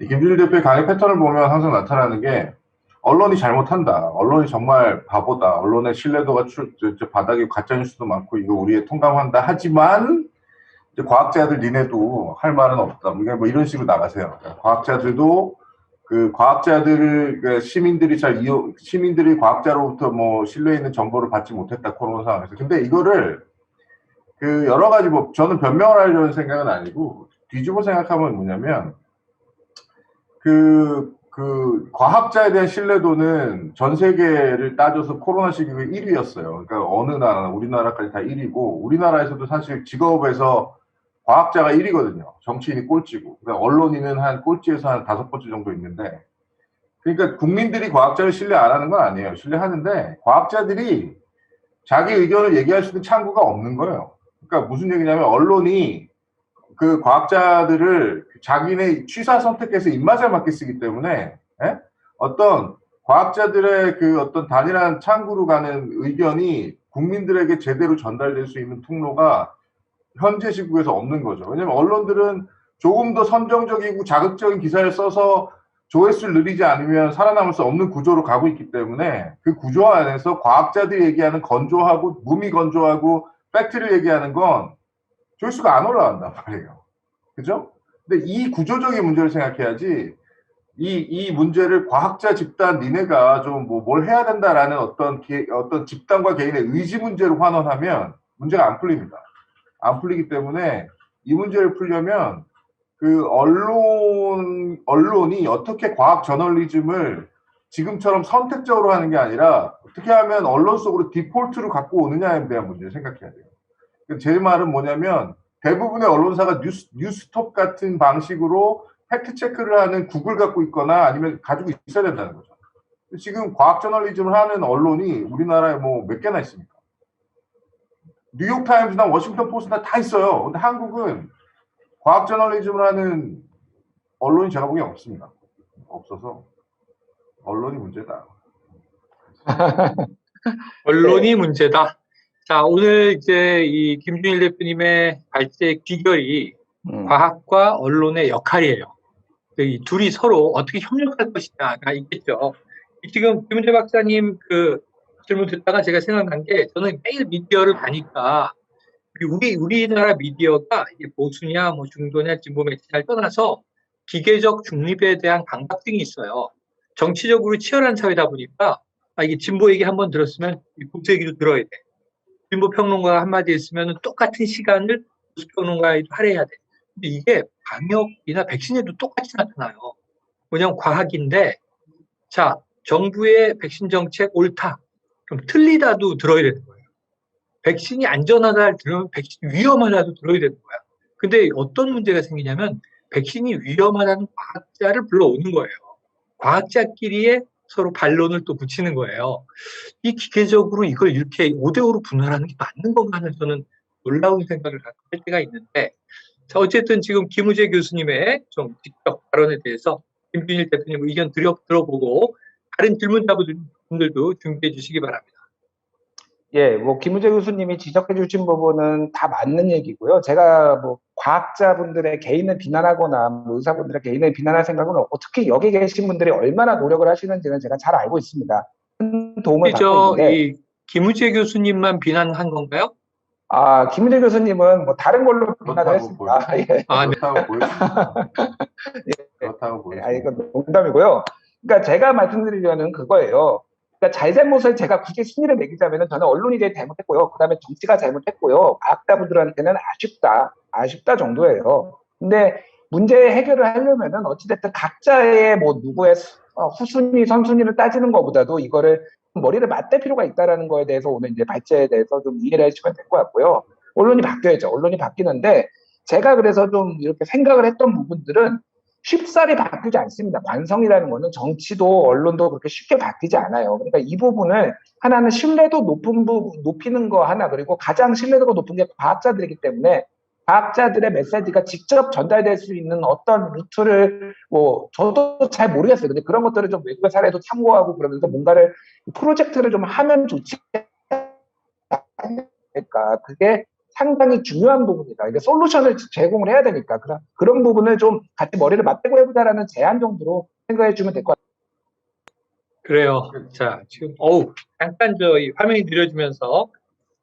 이 김준일 대표의 강의 패턴을 보면 항상 나타나는 게 언론이 잘못한다. 언론이 정말 바보다. 언론의 신뢰도가 바닥에 가짜뉴스도 많고 이거 우리에 통감한다. 하지만 이제 과학자들 니네도 할 말은 없다. 뭐 이런 식으로 나가세요. 과학자들도 과학자들을 시민들이 과학자로부터 뭐 신뢰 있는 정보를 받지 못했다 코로나 상황에서. 근데 이거를 여러 가지 저는 변명을 하려는 생각은 아니고 뒤집어 생각하면 뭐냐면 과학자에 대한 신뢰도는 전 세계를 따져서 코로나 시기에 1위였어요. 그러니까 어느 나라나 우리나라까지 다 1위고 우리나라에서도 사실 직업에서 과학자가 1위거든요. 정치인이 꼴찌고. 그러니까 언론인은 한 꼴찌에서 한 5번째 정도 있는데. 그러니까 국민들이 과학자를 신뢰 안 하는 건 아니에요. 신뢰하는데 과학자들이 자기 의견을 얘기할 수 있는 창구가 없는 거예요. 그러니까 무슨 얘기냐면 언론이 그 과학자들을 자기네 취사 선택해서 입맛에 맞게 쓰기 때문에, 예? 어떤 과학자들의 그 어떤 단일한 창구로 가는 의견이 국민들에게 제대로 전달될 수 있는 통로가 현재 시국에서 없는 거죠. 왜냐면 언론들은 조금 더 선정적이고 자극적인 기사를 써서 조회수를 늘리지 않으면 살아남을 수 없는 구조로 가고 있기 때문에 그 구조 안에서 과학자들이 얘기하는 건조하고 무미건조하고 팩트를 얘기하는 건 조회수가 안 올라간단 말이에요. 그죠? 근데 이 구조적인 문제를 생각해야지 이 문제를 과학자 집단 니네가 좀 뭘 해야 된다라는 어떤 집단과 개인의 의지 문제로 환원하면 문제가 안 풀립니다. 안 풀리기 때문에 이 문제를 풀려면 그 언론이 어떻게 과학 저널리즘을 지금처럼 선택적으로 하는 게 아니라 어떻게 하면 언론 속으로 디폴트로 갖고 오느냐에 대한 문제를 생각해야 돼요. 제 말은 뭐냐면 대부분의 언론사가 뉴스톱 같은 방식으로 팩트 체크를 하는 국을 갖고 있거나 아니면 가지고 있어야 된다는 거죠. 지금 과학 저널리즘을 하는 언론이 우리나라에 뭐 몇 개나 있습니까? 뉴욕타임즈나 워싱턴 포스트나 다 있어요. 근데 한국은 과학 저널리즘을 하는 언론이 제가 보기엔 없습니다. 없어서 언론이 문제다.
언론이 문제다. 자, 오늘 이제 이 김준일 대표님의 발제 귀결이 과학과 언론의 역할이에요. 이 둘이 서로 어떻게 협력할 것이냐가 있겠죠. 지금 김은재 박사님 그 질문 듣다가 제가 생각난 게 저는 매일 미디어를 가니까 우리나라 미디어가 이게 보수냐 뭐 중도냐 진보 매체를 떠나서 기계적 중립에 대한 강박증이 있어요. 정치적으로 치열한 사회다 보니까 이게 진보 얘기 한번 들었으면 보수 얘기도 들어야 돼. 진보 평론가가 한마디 했으면 똑같은 시간을 보수 평론가에도 할애해야 돼. 근데 이게 방역이나 백신에도 똑같이 나타나요. 뭐냐면 과학인데, 자, 정부의 백신 정책 옳다. 그럼 틀리다도 들어야 되는 거예요. 백신이 안전하다 들으면 백신 위험하다도 들어야 되는 거야. 근데 어떤 문제가 생기냐면 백신이 위험하다는 과학자를 불러오는 거예요. 과학자끼리의 서로 반론을 또 붙이는 거예요. 이 기계적으로 이걸 이렇게 5대5로 분할하는 게 맞는 건가 하는 저는 놀라운 생각을 갖고 할 때가 있는데, 자, 어쨌든 지금 김우재 교수님의 좀 직접 발언에 대해서 김준일 대표님 의견 들어보고 다른 질문자분들도 준비해 주시기 바랍니다.
예, 뭐 김우재 교수님이 지적해 주신 부분은 다 맞는 얘기고요. 제가 뭐 과학자분들의 개인을 비난하거나 뭐 의사분들의 개인을 비난할 생각은 없고, 특히 여기 계신 분들이 얼마나 노력을 하시는지는 제가 잘 알고 있습니다. 큰 도움을 받고 있는데,
이 김우재 교수님만 비난한 건가요?
김우재 교수님은 뭐 다른 걸로 비난을 했습니다. 예.
그렇다고 보였습니다.
예.
그렇다고 보였습니다.
이건 농담이고요. 그러니까 제가 말씀드리려는 그거예요. 그러니까 잘잘못을 제가 굳이 순위를 매기자면 저는 언론이 제일 잘못했고요. 그 다음에 정치가 잘못했고요. 과학자분들한테는 아쉽다 정도예요. 근데 문제 해결을 하려면은 어찌됐든 각자의 뭐 누구의 후순위, 선순위를 따지는 것보다도 이거를 머리를 맞댈 필요가 있다라는 거에 대해서 오늘 이제 발제에 대해서 좀 이해를 해주시면 될 것 같고요. 언론이 바뀌어야죠. 언론이 바뀌는데 제가 그래서 좀 이렇게 생각을 했던 부분들은 쉽사리 바뀌지 않습니다. 관성이라는 거는 정치도 언론도 그렇게 쉽게 바뀌지 않아요. 그러니까 이 부분을 하나는 신뢰도 높이는 거 하나, 그리고 가장 신뢰도가 높은 게 과학자들이기 때문에 과학자들의 메시지가 직접 전달될 수 있는 어떤 루트를 뭐 저도 잘 모르겠어요. 근데 그런 것들을 좀 외국의 사례도 참고하고 그러면서 뭔가를 프로젝트를 좀 하면 좋지 않을까. 그게 상당히 중요한 부분이다. 이게 솔루션을 제공을 해야 되니까 그런 부분을 좀 같이 머리를 맞대고 해보자라는 제안 정도로 생각해 주면 될 것 같아요.
그래요. 자, 지금 잠깐 이 화면이 느려지면서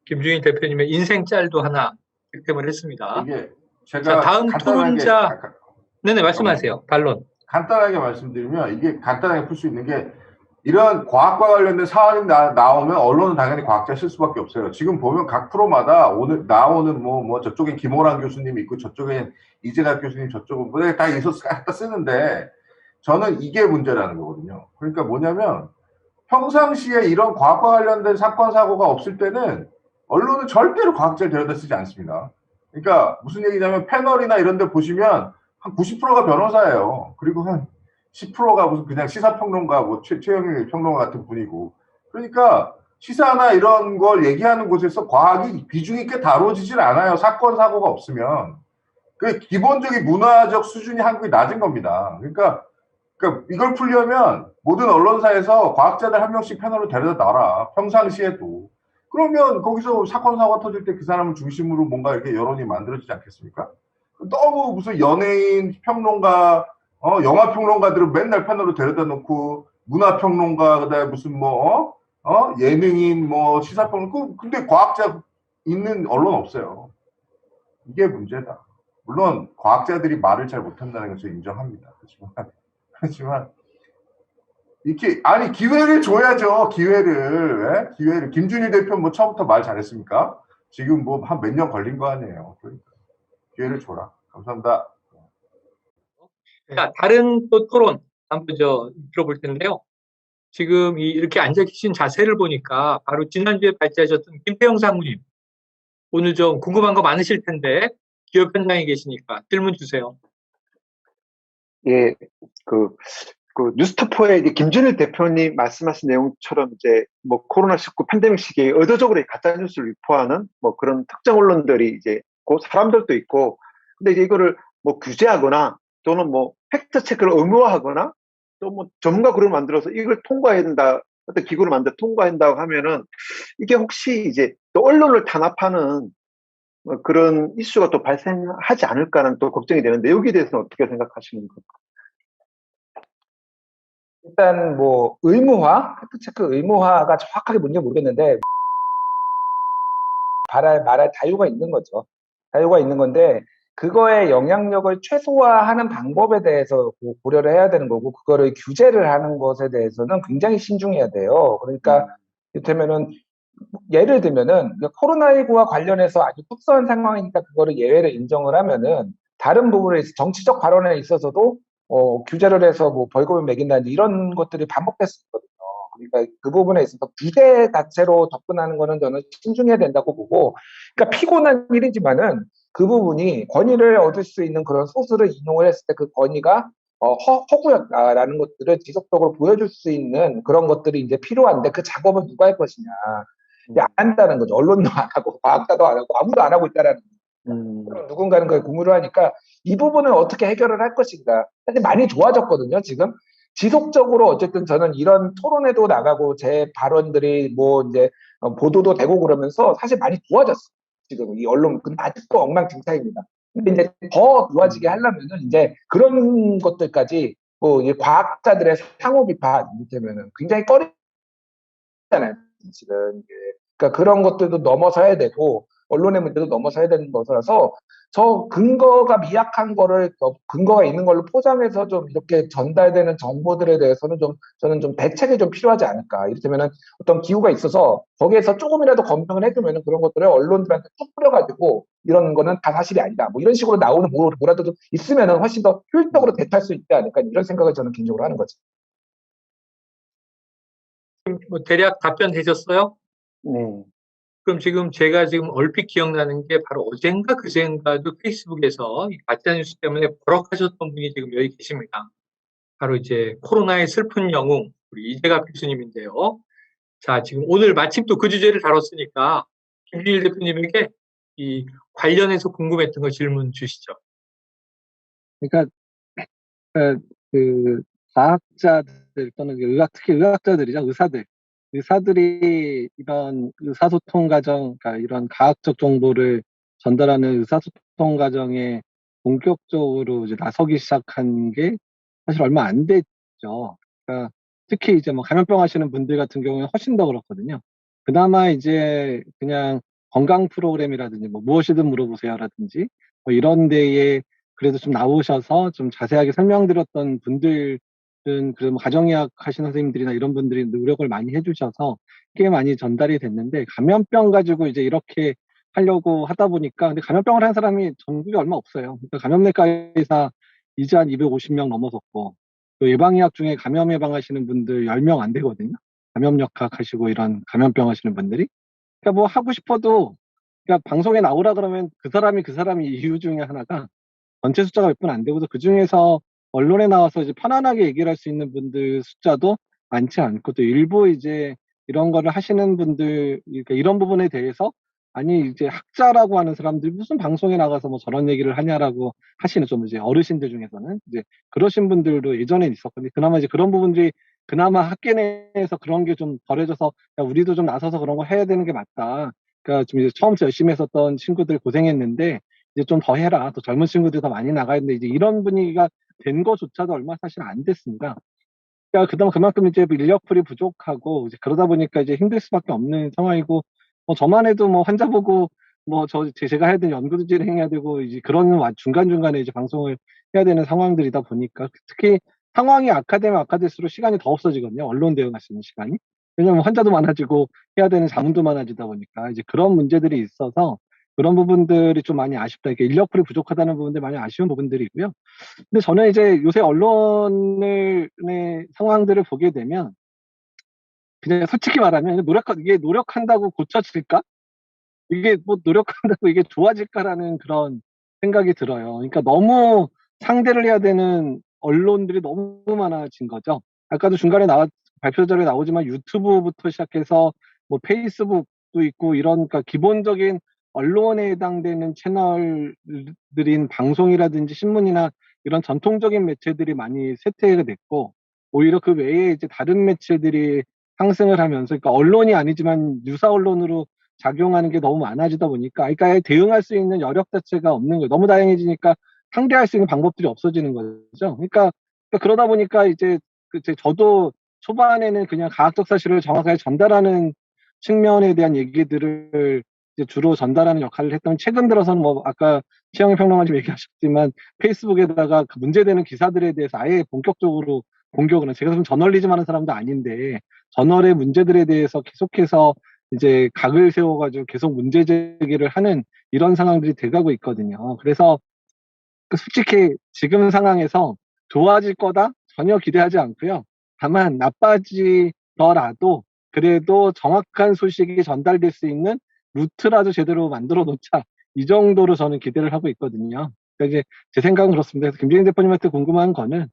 김준일 대표님의 인생 짤도 하나 득템을 했습니다.
이게 제가
자, 다음 토론자. 네네, 말씀하세요. 반론.
간단하게 말씀드리면 이게 간단하게 풀 수 있는 게, 이런 과학과 관련된 사안이 나오면 언론은 당연히 과학자 쓸 수밖에 없어요. 지금 보면 각 프로마다 오늘 나오는 뭐 저쪽엔 김호랑 교수님 있고 저쪽엔 이재갑 교수님, 저쪽은 뭐 다 있어서 갖다 쓰는데, 저는 이게 문제라는 거거든요. 그러니까 뭐냐면 평상시에 이런 과학과 관련된 사건 사고가 없을 때는 언론은 절대로 과학자를 데려다 쓰지 않습니다. 그러니까 무슨 얘기냐면 패널이나 이런 데 보시면 한 90%가 변호사예요. 그리고 한 10%가 무슨 그냥 시사평론가, 뭐 최영일 평론가 같은 분이고. 그러니까 시사나 이런 걸 얘기하는 곳에서 과학이 비중이 꽤 다뤄지질 않아요. 사건 사고가 없으면. 그 기본적인 문화적 수준이 한국이 낮은 겁니다. 그러니까 이걸 풀려면 모든 언론사에서 과학자들 한 명씩 패널로 데려다 놔라. 평상시에도. 그러면 거기서 사건, 사고 터질 때 그 사람을 중심으로 뭔가 이렇게 여론이 만들어지지 않겠습니까? 너무 무슨 연예인, 평론가, 영화 평론가들을 맨날 패널로 데려다 놓고, 문화 평론가, 그다음에 무슨 예능인, 시사평론, 근데 과학자 있는 언론 없어요. 이게 문제다. 물론, 과학자들이 말을 잘 못한다는 것을 인정합니다. 하지만, 이렇게, 아니, 기회를 줘야죠, 기회를. 예? 기회를. 김준일 대표 처음부터 말 잘했습니까? 지금 한 몇 년 걸린 거 아니에요. 그러니까. 기회를 줘라. 감사합니다.
자, 다른 또 토론 한번 들어볼 텐데요. 지금 이렇게 앉아 계신 자세를 보니까 바로 지난주에 발제하셨던 김태형 상무님. 오늘 좀 궁금한 거 많으실 텐데 기업 현장에 계시니까 질문 주세요.
예, 뉴스타포의 김준일 대표님 말씀하신 내용처럼 이제 코로나19 팬데믹 시기에 의도적으로 가짜 뉴스를 유포하는 그런 특정 언론들이 이제 그 사람들도 있고, 근데 이제 이거를 규제하거나 또는 팩트 체크를 의무화하거나 또 전문가 그룹을 만들어서 이걸 통과해야 된다, 어떤 기구를 만들어 통과해야 된다고 하면은 이게 혹시 이제 또 언론을 탄압하는 그런 이슈가 또 발생하지 않을까라는 또 걱정이 되는데, 여기에 대해서는 어떻게 생각하시는 건가요?
일단 의무화, 팩트체크 의무화가 정확하게 뭔지 모르겠는데 말할 자유가 있는 거죠. 자유가 있는 건데 그거의 영향력을 최소화하는 방법에 대해서 고려를 해야 되는 거고, 그거를 규제를 하는 것에 대해서는 굉장히 신중해야 돼요. 그러니까 이를테면은 예를 들면은 코로나19와 관련해서 아주 특수한 상황이니까 그거를 예외를 인정을 하면은 다른 부분에 있어 정치적 발언에 있어서도 규제를 해서 벌금을 매긴다든지 이런 것들이 반복될 수 있거든요. 그러니까 그 부분에 있어서 규제 자체로 접근하는 거는 저는 신중해야 된다고 보고, 그러니까 피곤한 일이지만은 그 부분이 권위를 얻을 수 있는 그런 소스를 인용을 했을 때 그 권위가 허구였다라는 것들을 지속적으로 보여줄 수 있는 그런 것들이 이제 필요한데, 그 작업을 누가 할 것이냐. 안 한다는 거죠. 언론도 안 하고 과학자도 안 하고 아무도 안 하고 있다라는 거죠. 그럼 누군가는 그걸 공유를 하니까 이 부분을 어떻게 해결을 할 것인가. 사실 많이 좋아졌거든요. 지금 지속적으로 어쨌든 저는 이런 토론회도 나가고 제 발언들이 이제 보도도 되고 그러면서 사실 많이 좋아졌어요. 지금 이 언론, 근데 아직도 엉망진창입니다. 근데 이제 더 좋아지게 하려면은 이제 그런 것들까지 이 과학자들의 상호 비판, 이를테면은 굉장히 꺼리잖아요. 지금 그러니까 그런 것들도 넘어서야 되고 언론의 문제도 넘어서야 되는 것이라서, 저 근거가 미약한 거를 근거가 있는 걸로 포장해서 좀 이렇게 전달되는 정보들에 대해서는 저는 좀 대책이 좀 필요하지 않을까. 이를테면은 어떤 기후가 있어서 거기에서 조금이라도 검증을 해주면은 그런 것들을 언론들한테 쭉 뿌려가지고 이런 거는 다 사실이 아니다, 이런 식으로 나오는 뭐라도 좀 있으면은 훨씬 더 효율적으로 대처할 수 있지 않을까, 이런 생각을 저는 개인적으로 하는 거죠.
대략 답변 되셨어요?
네.
그럼 제가 얼핏 기억나는 게 바로 어젠가 그젠가도 페이스북에서 이 가짜뉴스 때문에 버럭하셨던 분이 지금 여기 계십니다. 바로 이제 코로나의 슬픈 영웅, 우리 이재갑 교수님인데요. 자, 지금 오늘 마침 또 그 주제를 다뤘으니까 김준일 대표님에게 이 관련해서 궁금했던 거 질문 주시죠.
그러니까 그 과학자들 또는 특히 의학자들이죠. 의사들이 이런 의사소통 과정, 그러니까 이런 과학적 정보를 전달하는 의사소통 과정에 본격적으로 이제 나서기 시작한 게 사실 얼마 안 됐죠. 그러니까 특히 이제 감염병 하시는 분들 같은 경우에 훨씬 더 그렇거든요. 그나마 이제 그냥 건강 프로그램이라든지 무엇이든 물어보세요라든지 이런 데에 그래도 좀 나오셔서 좀 자세하게 설명드렸던 분들은 그래도 가정의학 하시는 선생님들이나 이런 분들이 노력을 많이 해주셔서 꽤 많이 전달이 됐는데, 감염병 가지고 이제 이렇게 하려고 하다 보니까, 근데 감염병을 한 사람이 전국에 얼마 없어요. 그러니까 감염내과 의사 이제 한 250명 넘어섰고, 또 예방의학 중에 감염 예방하시는 분들 10명 안 되거든요. 감염역학 하시고 이런 감염병 하시는 분들이. 그러니까 하고 싶어도, 그러니까 방송에 나오라 그러면 그 사람이 이유 중에 하나가 전체 숫자가 몇 분 안 되고서 그 중에서 언론에 나와서 이제 편안하게 얘기를 할 수 있는 분들 숫자도 많지 않고, 또 일부 이제 이런 거를 하시는 분들, 그러니까 이런 부분에 대해서 아니 이제 학자라고 하는 사람들이 무슨 방송에 나가서 뭐 저런 얘기를 하냐라고 하시는 좀 이제 어르신들 중에서는 이제 그러신 분들도 예전에 있었거든요. 그나마 이제 그런 부분들이 그나마 학계 내에서 그런 게 좀 덜해져서 야, 우리도 좀 나서서 그런 거 해야 되는 게 맞다. 그러니까 좀 이제 처음부터 열심히 했었던 친구들 고생했는데 이제 좀 더 해라. 또 젊은 친구들이 더 많이 나가야 되는데 이제 이런 분위기가 된 거조차도 얼마 사실 안 됐습니다. 그러니까 그만큼 이제 인력풀이 부족하고 이제 그러다 보니까 이제 힘들 수밖에 없는 상황이고 저만 해도 뭐 환자 보고 제가 해야 되는 연구도 진행해야 되고 이제 그런 중간중간에 이제 방송을 해야 되는 상황들이다 보니까 특히 상황이 악화되면 악화될수록 시간이 더 없어지거든요. 언론 대응할 수 있는 시간이. 왜냐면 환자도 많아지고 해야 되는 자문도 많아지다 보니까 이제 그런 문제들이 있어서 그런 부분들이 좀 많이 아쉽다. 이렇게 인력풀이 부족하다는 부분들 많이 아쉬운 부분들이고요. 근데 저는 이제 요새 언론의 상황들을 보게 되면 그냥 솔직히 말하면 이게 노력한다고 고쳐질까? 이게 뭐 노력한다고 이게 좋아질까라는 그런 생각이 들어요. 그러니까 너무 상대를 해야 되는 언론들이 너무 많아진 거죠. 아까도 중간에 발표 자료에 나오지만 유튜브부터 시작해서 뭐 페이스북도 있고 이런 그러니까 기본적인 언론에 해당되는 채널들인 방송이라든지 신문이나 이런 전통적인 매체들이 많이 쇠퇴가 됐고 오히려 그 외에 이제 다른 매체들이 상승을 하면서 그러니까 언론이 아니지만 유사 언론으로 작용하는 게 너무 많아지다 보니까 그러니까 대응할 수 있는 여력 자체가 없는 거예요. 너무 다양해지니까 상대할 수 있는 방법들이 없어지는 거죠. 그러니까 그러다 보니까 이제 저도 초반에는 그냥 과학적 사실을 정확하게 전달하는 측면에 대한 얘기들을 이제 주로 전달하는 역할을 했던 최근 들어서는 뭐 아까 최영일 평론가님 얘기하셨지만 페이스북에다가 그 문제되는 기사들에 대해서 아예 본격적으로 공격을 제가 무슨 저널리즘 하는 사람도 아닌데 저널의 문제들에 대해서 계속해서 이제 각을 세워가지고 계속 문제 제기를 하는 이런 상황들이 돼가고 있거든요. 그래서 솔직히 지금 상황에서 좋아질 거다 전혀 기대하지 않고요. 다만 나빠지더라도 그래도 정확한 소식이 전달될 수 있는 루트라도 제대로 만들어 놓자 이 정도로 저는 기대를 하고 있거든요. 그러니까 이제 제 생각은 그렇습니다. 그래서 김재인 대표님한테 궁금한 거는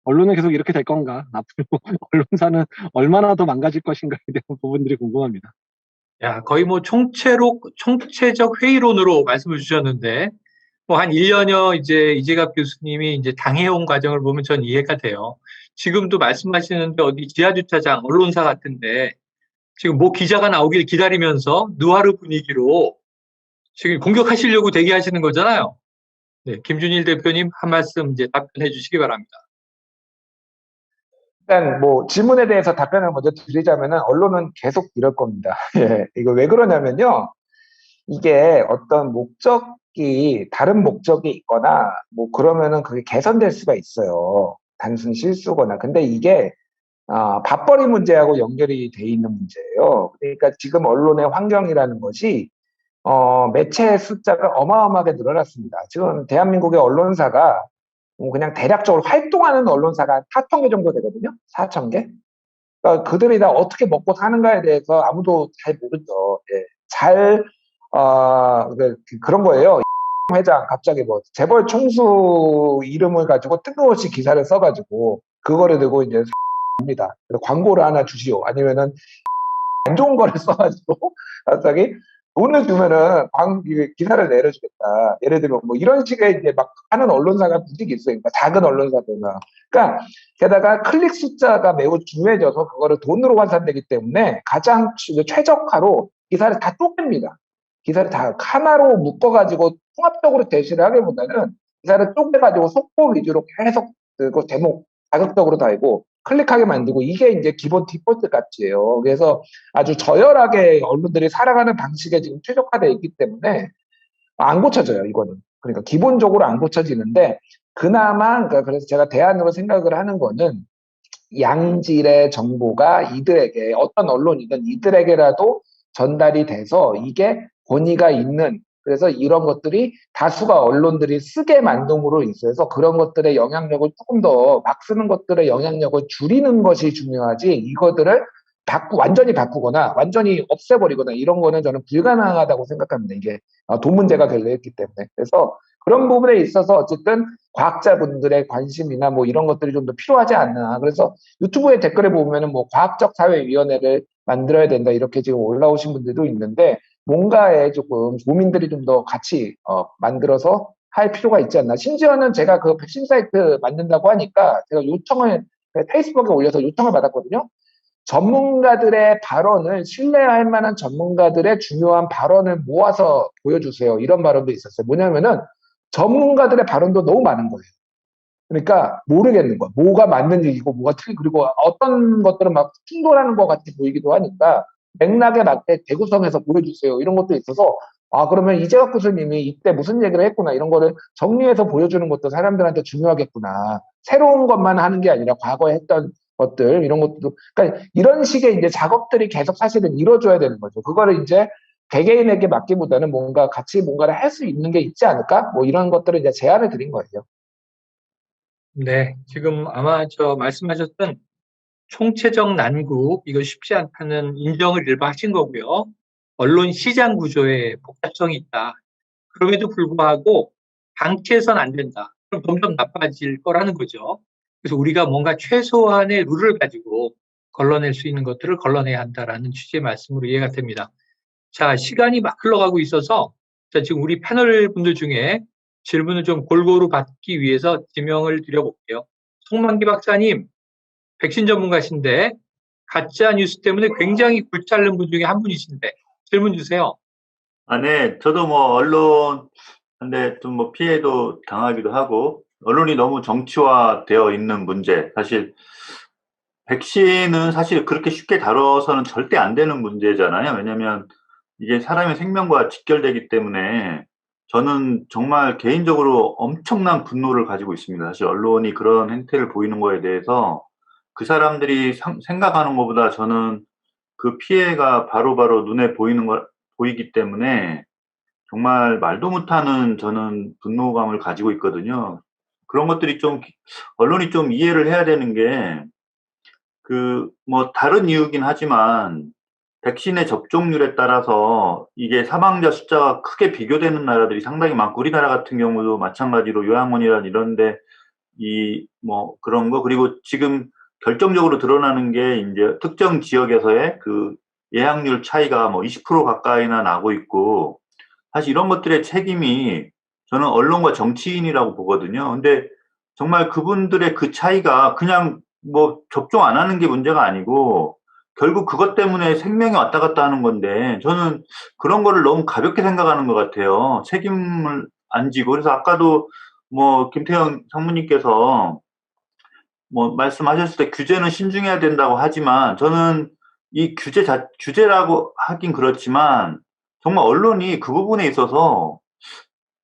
언론은 계속 이렇게 될 건가? 앞으로 언론사는 얼마나 더 망가질 것인가에 대한 부분들이 궁금합니다.
야, 거의 뭐 총체적 회의론으로 말씀을 주셨는데, 뭐 한 1년여 이제 이재갑 교수님이 이제 당해온 과정을 보면 전 이해가 돼요. 지금도 말씀하시는데 어디 지하주차장, 언론사 같은데, 지금 뭐 기자가 나오길 기다리면서 누아르 분위기로 지금 공격하시려고 대기하시는 거잖아요. 네, 김준일 대표님 한 말씀 이제 답변해 주시기 바랍니다.
일단 뭐 질문에 대해서 답변을 먼저 드리자면은 언론은 계속 이럴 겁니다. 예, 이거 왜 그러냐면요. 이게 어떤 다른 목적이 있거나 뭐 그러면은 그게 개선될 수가 있어요. 단순 실수거나. 근데 이게 밥벌이 문제하고 연결이 돼 있는 문제예요. 그러니까 지금 언론의 환경이라는 것이 매체 숫자가 어마어마하게 늘어났습니다. 지금 대한민국의 언론사가 그냥 대략적으로 활동하는 언론사가 4,000개 정도 되거든요. 4,000개. 그러니까 그들이 다 어떻게 먹고 사는가에 대해서 아무도 잘 모르죠. 예. 그런 거예요. 회장 갑자기 뭐 재벌 총수 이름을 가지고 뜬금없이 기사를 써가지고 그거를 들고 이제 입니다. 광고를 하나 주시오. 아니면은 안 좋은 거를 써가지고 갑자기 돈을 주면은 기사를 내려주겠다. 예를 들면 뭐 이런 식의 이제 막 하는 언론사가 부득이 있어요. 그러니까 작은 언론사들나. 그러니까 게다가 클릭 숫자가 매우 중요해져서 그거를 돈으로 환산되기 때문에 가장 최적화로 기사를 다 쪼갭니다. 기사를 다 하나로 묶어가지고 통합적으로 제시를 하기보다는 기사를 쪼개가지고 속보 위주로 계속 그 제목 자극적으로 달고 클릭하게 만들고 이게 이제 기본 디폴트 값이에요. 그래서 아주 저열하게 언론들이 살아가는 방식에 지금 최적화되어 있기 때문에 안 고쳐져요, 이거는. 그러니까 기본적으로 안 고쳐지는데 그나마 그래서 제가 대안으로 생각을 하는 거는 양질의 정보가 이들에게 어떤 언론이든 이들에게라도 전달이 돼서 이게 권위가 있는 그래서 이런 것들이 다수가 언론들이 쓰게 만듦으로 있어서 그런 것들의 영향력을 조금 더 막 쓰는 것들의 영향력을 줄이는 것이 중요하지 이거들을 완전히 바꾸거나 완전히 없애버리거나 이런 거는 저는 불가능하다고 생각합니다. 이게 돈 문제가 결여했기 때문에. 그래서 그런 부분에 있어서 어쨌든 과학자분들의 관심이나 뭐 이런 것들이 좀 더 필요하지 않나. 그래서 유튜브에 댓글에 보면은 뭐 과학적 사회위원회를 만들어야 된다 이렇게 지금 올라오신 분들도 있는데 뭔가에 조금 국민들이 좀 더 같이 만들어서 할 필요가 있지 않나. 심지어는 제가 그 백신 사이트 만든다고 하니까 제가 요청을 페이스북에 올려서 요청을 받았거든요. 전문가들의 발언을 신뢰할 만한 전문가들의 중요한 발언을 모아서 보여주세요. 이런 발언도 있었어요. 뭐냐면은 전문가들의 발언도 너무 많은 거예요. 그러니까 모르겠는 거야. 뭐가 맞는 얘기고 뭐가 틀리고 그리고 어떤 것들은 막 충돌하는 것 같이 보이기도 하니까 맥락에 맞게 재구성해서 보여주세요. 이런 것도 있어서 아 그러면 이재학 교수님이 이때 무슨 얘기를 했구나 이런 거를 정리해서 보여주는 것도 사람들한테 중요하겠구나. 새로운 것만 하는 게 아니라 과거에 했던 것들 이런 것도 그러니까 이런 식의 이제 작업들이 계속 사실은 이루어져야 되는 거죠. 그거를 이제 개개인에게 맡기보다는 뭔가 같이 뭔가를 할 수 있는 게 있지 않을까? 뭐 이런 것들을 이제 제안을 드린 거예요.
네, 지금 아마 말씀하셨던 총체적 난국, 이거 쉽지 않다는 인정을 일부 하신 거고요. 언론 시장 구조에 복잡성이 있다. 그럼에도 불구하고 방치해서는 안 된다. 그럼 점점 나빠질 거라는 거죠. 그래서 우리가 뭔가 최소한의 룰을 가지고 걸러낼 수 있는 것들을 걸러내야 한다라는 취지의 말씀으로 이해가 됩니다. 자, 시간이 막 흘러가고 있어서 자, 지금 우리 패널 분들 중에 질문을 좀 골고루 받기 위해서 지명을 드려볼게요. 송만기 박사님, 백신 전문가신데 가짜 뉴스 때문에 굉장히 굴욕 분 중에 한 분이신데 질문 주세요.
네. 저도 뭐 언론한테 좀 뭐 피해도 당하기도 하고 언론이 너무 정치화되어 있는 문제. 사실 백신은 사실 그렇게 쉽게 다뤄서는 절대 안 되는 문제잖아요. 왜냐면 이게 사람의 생명과 직결되기 때문에 저는 정말 개인적으로 엄청난 분노를 가지고 있습니다. 사실 언론이 그런 행태를 보이는 거에 대해서 그 사람들이 생각하는 것보다 저는 그 피해가 바로바로 눈에 보이기 때문에 정말 말도 못하는 저는 분노감을 가지고 있거든요. 그런 것들이 좀 언론이 좀 이해를 해야 되는 게 뭐 다른 이유긴 하지만 백신의 접종률에 따라서 이게 사망자 숫자가 크게 비교되는 나라들이 상당히 많고 우리나라 같은 경우도 마찬가지로 요양원이나 이런 데 뭐 그런 거 그리고 지금 결정적으로 드러나는 게 이제 특정 지역에서의 그 예약률 차이가 뭐 20% 가까이나 나고 있고 사실 이런 것들의 책임이 저는 언론과 정치인이라고 보거든요. 근데 정말 그분들의 그 차이가 그냥 뭐 접종 안 하는 게 문제가 아니고 결국 그것 때문에 생명이 왔다 갔다 하는 건데 저는 그런 거를 너무 가볍게 생각하는 것 같아요. 책임을 안 지고. 그래서 아까도 뭐 김태형 상무님께서 뭐 말씀하셨을 때 규제는 신중해야 된다고 하지만 저는 이 규제라고 하긴 그렇지만 정말 언론이 그 부분에 있어서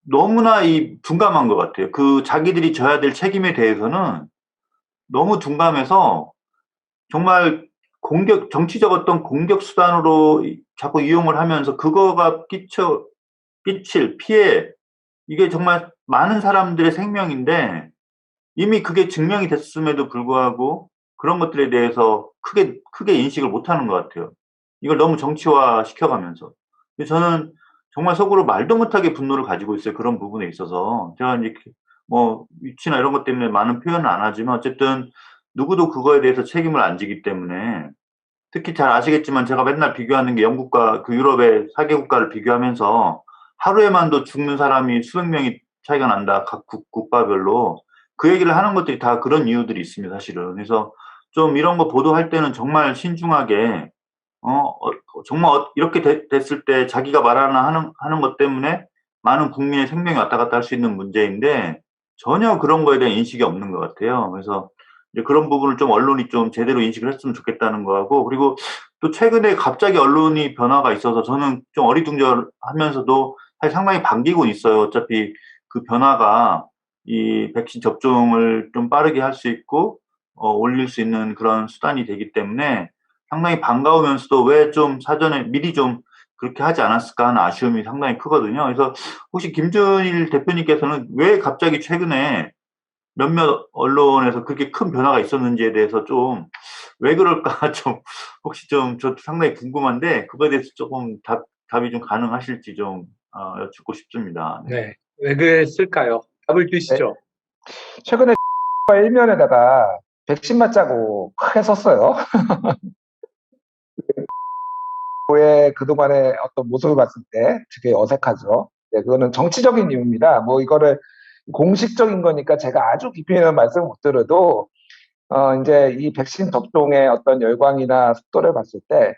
너무나 둔감한 것 같아요. 자기들이 져야 될 책임에 대해서는 너무 둔감해서 정말 정치적 어떤 공격 수단으로 자꾸 이용을 하면서 그거가 끼칠 피해, 이게 정말 많은 사람들의 생명인데 이미 그게 증명이 됐음에도 불구하고 그런 것들에 대해서 크게 인식을 못 하는 것 같아요. 이걸 너무 정치화 시켜가면서. 저는 정말 속으로 말도 못하게 분노를 가지고 있어요. 그런 부분에 있어서. 제가 이제 뭐 위치나 이런 것 때문에 많은 표현은 안 하지만 어쨌든 누구도 그거에 대해서 책임을 안 지기 때문에 특히 잘 아시겠지만 제가 맨날 비교하는 게 영국과 그 유럽의 4개 국가를 비교하면서 하루에만도 죽는 사람이 수백 명이 차이가 난다. 각 국가별로. 그 얘기를 하는 것들이 다 그런 이유들이 있습니다, 사실은. 그래서 좀 이런 거 보도할 때는 정말 신중하게, 정말 이렇게 됐을 때 자기가 하는 것 때문에 많은 국민의 생명이 왔다 갔다 할 수 있는 문제인데 전혀 그런 거에 대한 인식이 없는 것 같아요. 그래서 이제 그런 부분을 좀 언론이 좀 제대로 인식을 했으면 좋겠다는 거하고 그리고 또 최근에 갑자기 언론이 변화가 있어서 저는 좀 어리둥절하면서도 사실 상당히 반기고 있어요. 어차피 그 변화가 이 백신 접종을 좀 빠르게 할 수 있고 올릴 수 있는 그런 수단이 되기 때문에 상당히 반가우면서도 왜 좀 사전에 미리 좀 그렇게 하지 않았을까 하는 아쉬움이 상당히 크거든요. 그래서 혹시 김준일 대표님께서는 왜 갑자기 최근에 몇몇 언론에서 그렇게 큰 변화가 있었는지에 대해서 좀 왜 그럴까 좀 혹시 좀 저도 상당히 궁금한데 그거에 대해서 조금 답이 좀 가능하실지 좀 여쭙고 싶습니다. 네.
네, 왜 그랬을까요? 답을 주시죠.
최근에 일면에다가 백신 맞자고 크게 썼어요. 정부의 그동안의 어떤 모습을 봤을 때 되게 어색하죠. 네, 그거는 정치적인 이유입니다. 뭐 이거를 공식적인 거니까 제가 아주 깊이 있는 말씀을 못 드려도 이제 이 백신 접종의 어떤 열광이나 속도를 봤을 때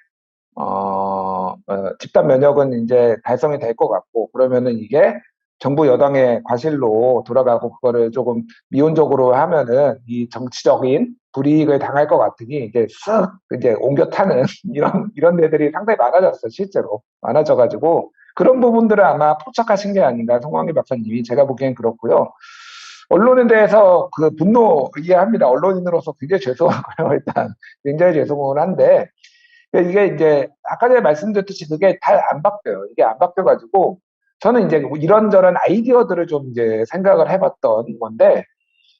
집단 면역은 이제 달성이 될 것 같고, 그러면은 이게 정부 여당의 과실로 돌아가고 그거를 조금 미온적으로 하면은 이 정치적인 불이익을 당할 것 같으니 이제 쓱 이제 옮겨 타는 이런 데들이 상당히 많아졌어요. 실제로 많아져가지고 그런 부분들을 아마 포착하신 게 아닌가, 송광기 박사님이. 제가 보기엔 그렇고요. 언론에 대해서 그 분노 이해합니다. 언론인으로서 굉장히 죄송하고요. 일단 굉장히 죄송은 한데, 이게 이제 아까 전에 말씀드렸듯이 그게 잘 안 바뀌어요. 이게 안 바뀌어가지고 저는 이제 뭐 이런저런 아이디어들을 좀 이제 생각을 해봤던 건데,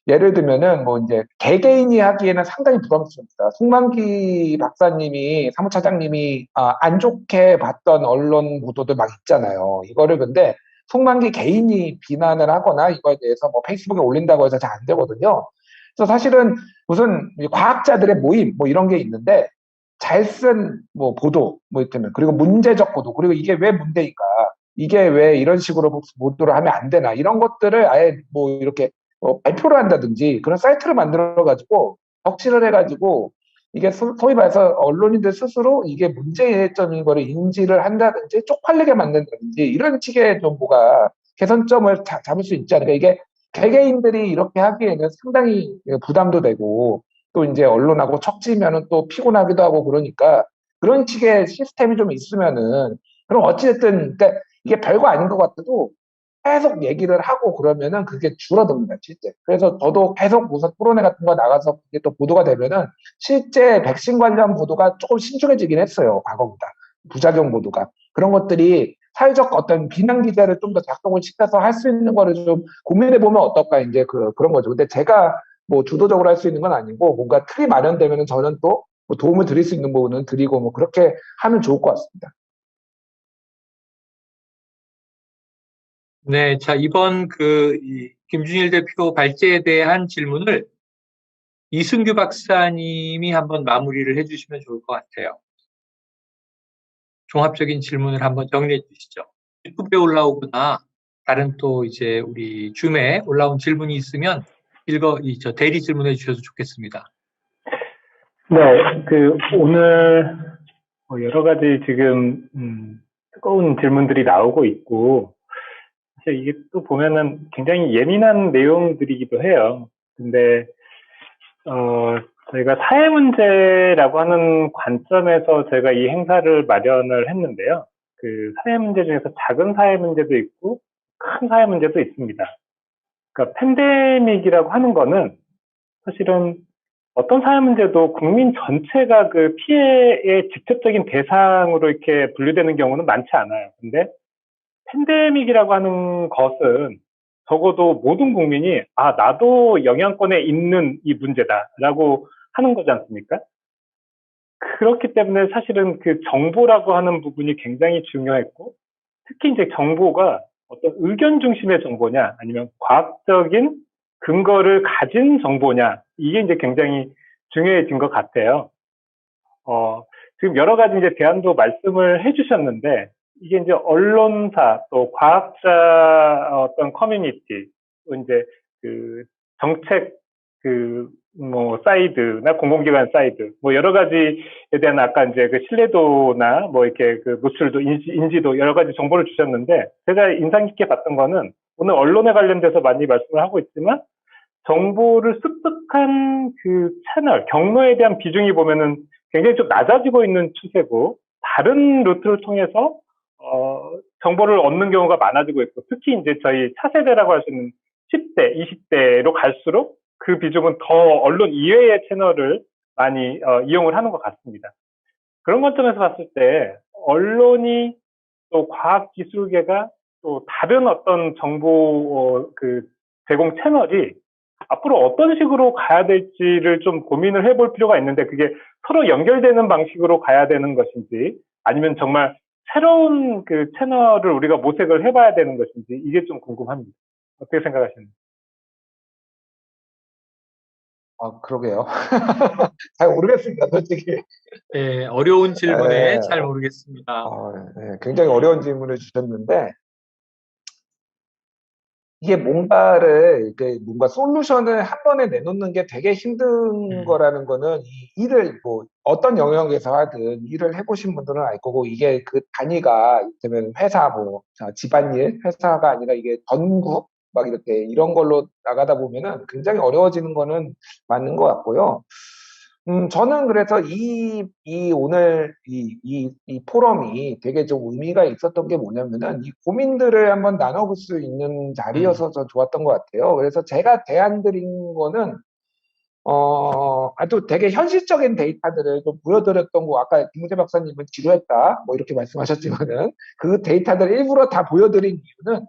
예를 들면은 뭐 이제 개개인이 하기에는 상당히 부담스럽다. 송만기 박사님이 사무차장님이 안 좋게 봤던 언론 보도들 막 있잖아요. 이거를 근데 송만기 개인이 비난을 하거나 이거에 대해서 뭐 페이스북에 올린다고 해서 잘 안 되거든요. 그래서 사실은 무슨 과학자들의 모임 뭐 이런 게 있는데, 잘 쓴 뭐 보도 뭐 있다면, 그리고 문제적 보도, 그리고 이게 왜 문제인가, 이게 왜 이런 식으로 보도를 하면 안 되나, 이런 것들을 아예 뭐 이렇게 발표를 한다든지 그런 사이트를 만들어 가지고 덕질을 해가지고 이게 소위 말해서 언론인들 스스로 이게 문제점인 거를 인지를 한다든지 쪽팔리게 만든다든지 이런 식의 좀 뭐가 개선점을 잡을 수 있지 않을까. 이게 개개인들이 이렇게 하기에는 상당히 부담도 되고, 또 이제 언론하고 척지면은 또 피곤하기도 하고, 그러니까 그런 식의 시스템이 좀 있으면은, 그럼 어찌됐든 그러니까 이게 별거 아닌 것 같아도 계속 얘기를 하고 그러면은 그게 줄어듭니다, 실제. 그래서 저도 계속 무슨 토론회 같은 거 나가서 그게 또 보도가 되면은 실제 백신 관련 보도가 조금 신중해지긴 했어요, 과거보다. 부작용 보도가. 그런 것들이 사회적 어떤 비난 기제를 좀 더 작동을 시켜서 할 수 있는 거를 좀 고민해 보면 어떨까, 이제 그런 거죠. 근데 제가 뭐 주도적으로 할 수 있는 건 아니고, 뭔가 틀이 마련되면은 저는 또 뭐 도움을 드릴 수 있는 부분은 드리고 뭐 그렇게 하면 좋을 것 같습니다.
네, 자, 이번 이 김준일 대표 발제에 대한 질문을 이승규 박사님이 한번 마무리를 해주시면 좋을 것 같아요. 종합적인 질문을 한번 정리해 주시죠. 유튜브에 올라오거나 다른 또 이제 우리 줌에 올라온 질문이 있으면 대리 질문해 주셔도 좋겠습니다.
네, 오늘 뭐 여러 가지 지금 뜨거운 질문들이 나오고 있고, 사실 이게 또 보면은 굉장히 예민한 내용들이기도 해요. 근데 저희가 사회 문제라고 하는 관점에서 저희가 이 행사를 마련을 했는데요. 그 사회 문제 중에서 작은 사회 문제도 있고 큰 사회 문제도 있습니다. 그러니까 팬데믹이라고 하는 거는 사실은 어떤 사회 문제도 국민 전체가 그 피해의 직접적인 대상으로 이렇게 분류되는 경우는 많지 않아요. 근데 팬데믹이라고 하는 것은 적어도 모든 국민이 나도 영향권에 있는 이 문제다라고 하는 거지 않습니까? 그렇기 때문에 사실은 그 정보라고 하는 부분이 굉장히 중요했고, 특히 이제 정보가 어떤 의견 중심의 정보냐 아니면 과학적인 근거를 가진 정보냐, 이게 이제 굉장히 중요해진 것 같아요. 지금 여러 가지 이제 대안도 말씀을 해주셨는데, 이게 이제 언론사 또 과학자 어떤 커뮤니티, 또 이제 그 정책 뭐 사이드나 공공기관 사이드, 뭐 여러 가지에 대한 아까 이제 그 신뢰도나 뭐 이렇게 그 노출도 인지도 여러 가지 정보를 주셨는데, 제가 인상 깊게 봤던 거는 오늘 언론에 관련돼서 많이 말씀을 하고 있지만 정보를 습득한 그 채널 경로에 대한 비중이 보면은 굉장히 좀 낮아지고 있는 추세고, 다른 루트를 통해서 정보를 얻는 경우가 많아지고 있고, 특히 이제 저희 차세대라고 할 수 있는 10대, 20대로 갈수록 그 비중은 더 언론 이외의 채널을 많이 이용을 하는 것 같습니다. 그런 관점에서 봤을 때 언론이 또 과학기술계가 또 다른 어떤 정보 제공 채널이 앞으로 어떤 식으로 가야 될지를 좀 고민을 해볼 필요가 있는데, 그게 서로 연결되는 방식으로 가야 되는 것인지 아니면 정말 새로운 그 채널을 우리가 모색을 해봐야 되는 것인지, 이게 좀 궁금합니다. 어떻게 생각하시나요?
그러게요. 잘 모르겠습니다, 솔직히.
예, 어려운 질문에
예,
잘 모르겠습니다.
예, 굉장히 어려운 질문을 주셨는데, 이게 뭔가 솔루션을 한 번에 내놓는 게 되게 힘든 거라는 거는 이 일을 뭐 어떤 영역에서 하든 일을 해보신 분들은 알 거고, 이게 그 단위가 이를테면 회사 뭐 집안일 회사가 아니라 이게 전국 막 이렇게 이런 걸로 나가다 보면은 굉장히 어려워지는 거는 맞는 것 같고요. 저는 그래서 오늘 이 포럼이 되게 좀 의미가 있었던 게 뭐냐면은 이 고민들을 한번 나눠볼 수 있는 자리여서 좋았던 것 같아요. 그래서 제가 대안 드린 거는, 아주 되게 현실적인 데이터들을 좀 보여드렸던 거, 아까 김우재 박사님은 지루했다, 뭐 이렇게 말씀하셨지만은 그 데이터들 일부러 다 보여드린 이유는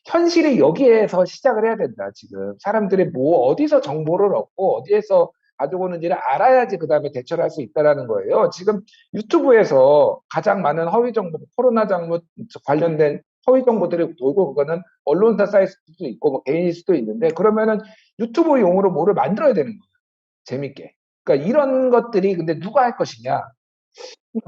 현실이 여기에서 시작을 해야 된다, 지금. 사람들이 어디서 정보를 얻고, 어디에서 가져오는지를 알아야지 그 다음에 대처를 할 수 있다라는 거예요. 지금 유튜브에서 가장 많은 허위 정보, 코로나 정보 관련된 허위 정보들이 돌고, 그거는 언론사 사이트일 수도 있고, 뭐 개인일 수도 있는데, 그러면은 유튜브 용으로 뭐를 만들어야 되는 거예요. 재밌게. 그러니까 이런 것들이 근데 누가 할 것이냐?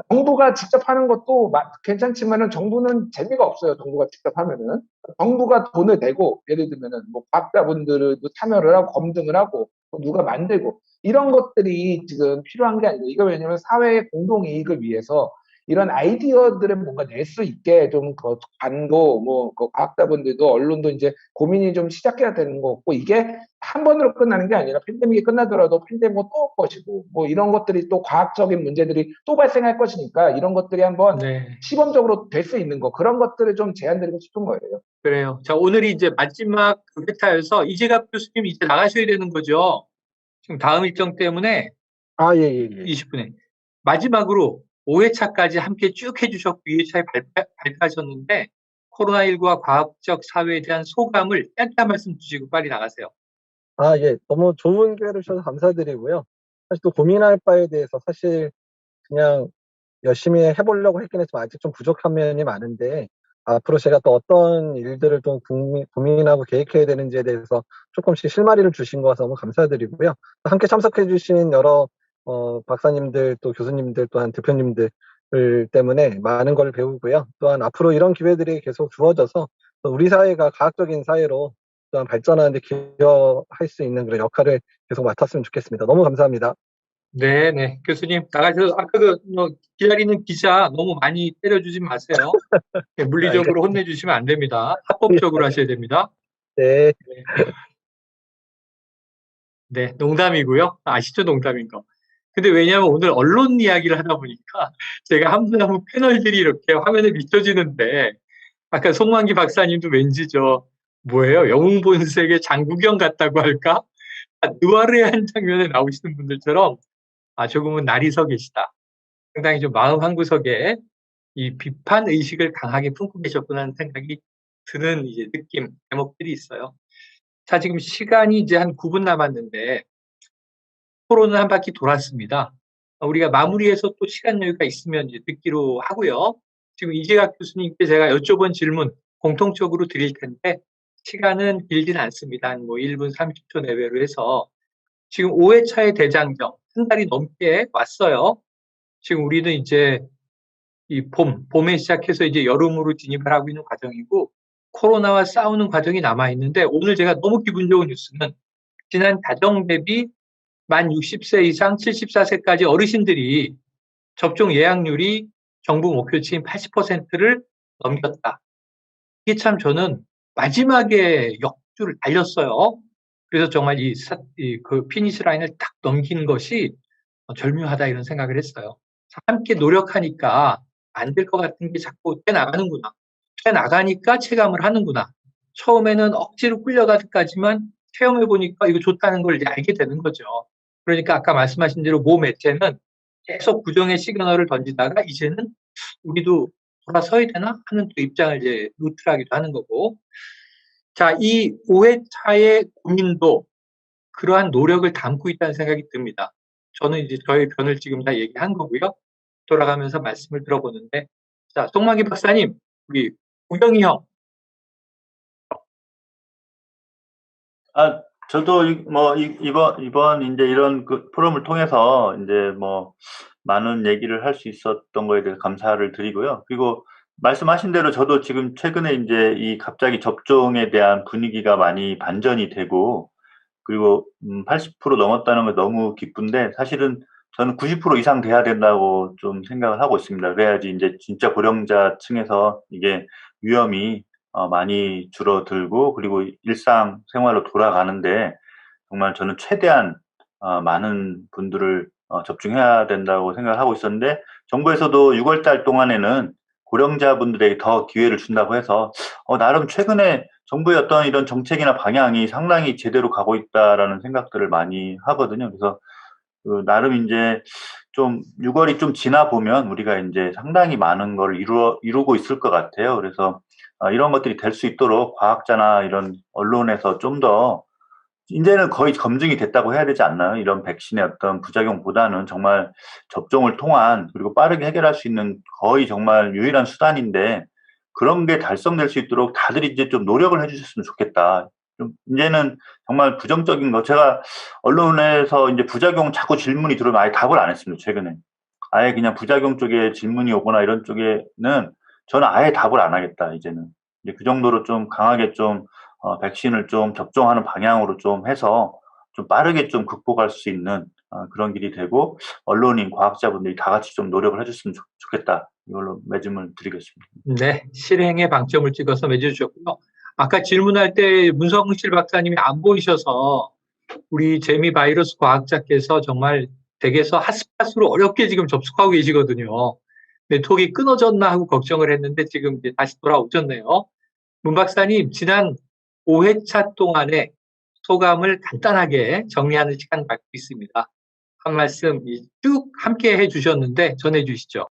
정부가 직접 하는 것도 괜찮지만은 정부는 재미가 없어요. 정부가 직접 하면은. 정부가 돈을 내고, 예를 들면은 뭐 과학자분들도 참여를 하고 검증을 하고 또 누가 만들고, 이런 것들이 지금 필요한 게 아니고, 이거 왜냐면 사회의 공동 이익을 위해서 이런 아이디어들을 뭔가 낼 수 있게 좀 그 관도 그 과학자분들도 언론도 이제 고민이 좀 시작해야 되는 거고, 이게 한 번으로 끝나는 게 아니라 팬데믹이 끝나더라도 팬데믹은 또 올 것이고, 뭐 이런 것들이 또 과학적인 문제들이 또 발생할 것이니까, 이런 것들이 한번
네,
시범적으로 될 수 있는 거, 그런 것들을 좀 제안드리고 싶은 거예요.
그래요. 자, 오늘이 이제 마지막 그 회차여서 이재갑 교수님 이제 나가셔야 되는 거죠. 지금 다음 일정 때문에
예, 예, 예.
20분에. 마지막으로 5회차까지 함께 쭉 해주셨고 2회차에 발표하셨는데 코로나19와 과학적 사회에 대한 소감을 짧게 한 말씀 주시고 빨리 나가세요.
예. 너무 좋은 기회를 주셔서 감사드리고요. 사실 또 고민할 바에 대해서 사실 그냥 열심히 해보려고 했긴 했지만 아직 좀 부족한 면이 많은데, 앞으로 제가 또 어떤 일들을 좀 고민하고 계획해야 되는지에 대해서 조금씩 실마리를 주신 것 같아서 너무 감사드리고요. 함께 참석해주신 여러 박사님들, 또 교수님들, 또한 대표님들 때문에 많은 걸 배우고요. 또한 앞으로 이런 기회들이 계속 주어져서 또 우리 사회가 과학적인 사회로 또한 발전하는 데 기여할 수 있는 그런 역할을 계속 맡았으면 좋겠습니다. 너무 감사합니다.
네. 교수님 나가셔서 아까 기다리는 기자 너무 많이 때려주지 마세요. 네, 물리적으로 혼내주시면 안 됩니다. 합법적으로 하셔야 됩니다.
네.
네, 농담이고요. 아시죠? 농담인 거. 근데 왜냐하면 오늘 언론 이야기를 하다 보니까 제가 한 분 한 분 패널들이 이렇게 화면에 비춰지는데 아까 송만기 박사님도 왠지 뭐예요? 영웅본색의 장국영 같다고 할까? 느와르한 장면에 나오시는 분들처럼 조금은 날이 서 계시다. 상당히 좀 마음 한구석에 이 비판 의식을 강하게 품고 계셨구나 하는 생각이 드는 이제 느낌, 대목들이 있어요. 자, 지금 시간이 이제 한 9분 남았는데 토론은 한 바퀴 돌았습니다. 우리가 마무리해서 또 시간 여유가 있으면 이제 듣기로 하고요. 지금 이재갑 교수님께 제가 여쭤본 질문 공통적으로 드릴 텐데 시간은 길진 않습니다. 한 1분 30초 내외로 해서 지금 5회차의 대장정 한 달이 넘게 왔어요. 지금 우리는 이제 이 봄에 시작해서 이제 여름으로 진입을 하고 있는 과정이고 코로나와 싸우는 과정이 남아 있는데 오늘 제가 너무 기분 좋은 뉴스는 지난 다정 대비 만 60세 이상 74세까지 어르신들이 접종 예약률이 정부 목표치인 80%를 넘겼다. 이게 참 저는 마지막에 역주를 달렸어요. 그래서 정말 그 피니시 라인을 딱 넘긴 것이 절묘하다 이런 생각을 했어요. 함께 노력하니까 안 될 것 같은 게 자꾸 튀어나가는구나. 튀어나가니까 체감을 하는구나. 처음에는 억지로 끌려가기까지만 체험해보니까 이거 좋다는 걸 이제 알게 되는 거죠. 그러니까 아까 말씀하신 대로 모 매체는 계속 부정의 시그널을 던지다가 이제는 우리도 돌아서야 되나 하는 또 입장을 이제 루트하기도 하는 거고. 자, 이 5회차의 고민도 그러한 노력을 담고 있다는 생각이 듭니다. 저는 이제 저의 변을 지금 다 얘기한 거고요. 돌아가면서 말씀을 들어보는데, 자, 송만기 박사님, 우리 우경이 형.
저도 이번 이제 이런 그 포럼을 통해서 이제 뭐 많은 얘기를 할 수 있었던 거에 대해서 감사를 드리고요. 그리고 말씀하신 대로 저도 지금 최근에 이제 이 갑자기 접종에 대한 분위기가 많이 반전이 되고, 그리고 80% 넘었다는 건 너무 기쁜데, 사실은 저는 90% 이상 돼야 된다고 좀 생각을 하고 있습니다. 그래야지 이제 진짜 고령자층에서 이게 위험이 많이 줄어들고, 그리고 일상생활로 돌아가는데 정말 저는 최대한 많은 분들을 접종해야 된다고 생각을 하고 있었는데, 정부에서도 6월 달 동안에는 고령자분들에게 더 기회를 준다고 해서 나름 최근에 정부의 어떤 이런 정책이나 방향이 상당히 제대로 가고 있다라는 생각들을 많이 하거든요. 그래서 나름 이제 좀 6월이 좀 지나 보면 우리가 이제 상당히 많은 걸 이루고 있을 것 같아요. 그래서 이런 것들이 될 수 있도록 과학자나 이런 언론에서 좀 더 이제는 거의 검증이 됐다고 해야 되지 않나요? 이런 백신의 어떤 부작용보다는 정말 접종을 통한, 그리고 빠르게 해결할 수 있는 거의 정말 유일한 수단인데, 그런 게 달성될 수 있도록 다들 이제 좀 노력을 해주셨으면 좋겠다. 좀 이제는 정말 부정적인 거, 제가 언론에서 이제 부작용 자꾸 질문이 들어오면 아예 답을 안 했습니다, 최근에. 아예 그냥 부작용 쪽에 질문이 오거나 이런 쪽에는 저는 아예 답을 안 하겠다, 이제는. 이제 그 정도로 좀 강하게 좀 백신을 좀 접종하는 방향으로 좀 해서 좀 빠르게 좀 극복할 수 있는 그런 길이 되고, 언론인, 과학자분들이 다 같이 좀 노력을 해줬으면 좋겠다. 이걸로 매짐을 드리겠습니다.
네, 실행에 방점을 찍어서 맺어주셨고요. 아까 질문할 때 문성실 박사님이 안 보이셔서 우리 재미 바이러스 과학자께서 정말 댁에서 핫스팟으로 어렵게 지금 접속하고 계시거든요. 네트워크가 끊어졌나 하고 걱정을 했는데 지금 이제 다시 돌아오셨네요. 문 박사님, 지난 5회차 동안의 소감을 간단하게 정리하는 시간 갖고 있습니다. 한 말씀 쭉 함께 해주셨는데 전해주시죠.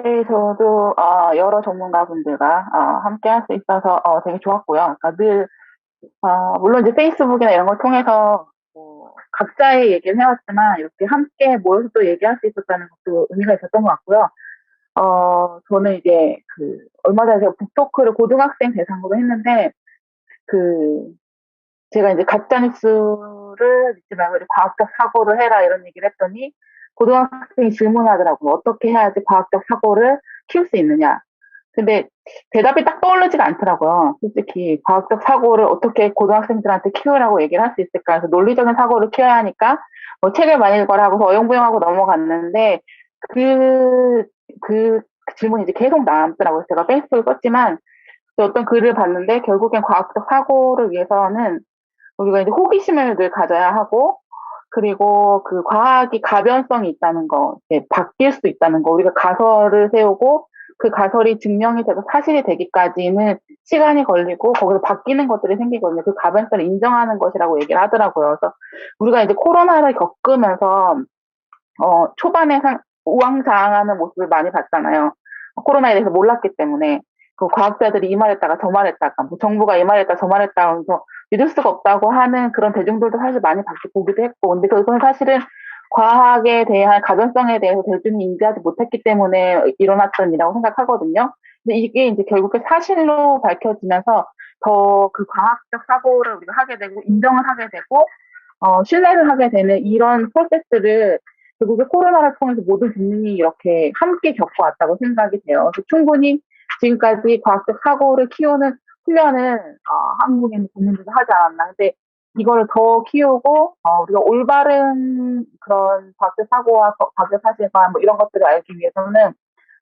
네, 저도 여러 전문가분들과 함께 할 수 있어서 되게 좋았고요. 그러니까 늘 물론 이제 페이스북이나 이런 걸 통해서 각자의 얘기를 해왔지만 이렇게 함께 모여서 또 얘기할 수 있었다는 것도 의미가 있었던 것 같고요. 저는 이제 얼마 전에 제가 북토크를 고등학생 대상으로 했는데 제가 이제 가짜뉴스를 믿지 말고 이제 과학적 사고를 해라 이런 얘기를 했더니 고등학생이 질문하더라고요. 어떻게 해야지 과학적 사고를 키울 수 있느냐. 근데 대답이 딱 떠오르지가 않더라고요. 솔직히 과학적 사고를 어떻게 고등학생들한테 키우라고 얘기를 할 수 있을까. 그래서 논리적인 사고를 키워야 하니까 책을 많이 읽어라 하고서 어영부영하고 넘어갔는데 그 질문이 이제 계속 남더라고요. 제가 페이스북을 썼지만 어떤 글을 봤는데 결국엔 과학적 사고를 위해서는 우리가 이제 호기심을 늘 가져야 하고, 그리고 그 과학이 가변성이 있다는 거, 바뀔 수 있다는 거, 우리가 가설을 세우고 그 가설이 증명이 돼서 사실이 되기까지는 시간이 걸리고 거기서 바뀌는 것들이 생기거든요. 그 가변성을 인정하는 것이라고 얘기를 하더라고요. 그래서 우리가 이제 코로나를 겪으면서 초반에 우왕좌왕하는 모습을 많이 봤잖아요. 코로나에 대해서 몰랐기 때문에. 그 과학자들이 이 말했다가 저 말했다가, 뭐 정부가 이 말했다 저 말했다 하면서 믿을 수가 없다고 하는 그런 대중들도 사실 많이 보기도 했고, 근데 그건 사실은 과학에 대한 가변성에 대해서 대중이 인지하지 못했기 때문에 일어났던 일이라고 생각하거든요. 근데 이게 이제 결국에 사실로 밝혀지면서 더 그 과학적 사고를 우리가 하게 되고, 인정을 하게 되고, 신뢰를 하게 되는 이런 프로세스를 결국에 코로나를 통해서 모든 국민이 이렇게 함께 겪어왔다고 생각이 돼요. 그래서 충분히 지금까지 과학적 사고를 키우는 훈련은 한국에 있는 국민들도 하지 않았나. 근데 이거를 더 키우고 우리가 올바른 그런 과학적 사고와 과학적 사실과 뭐 이런 것들을 알기 위해서는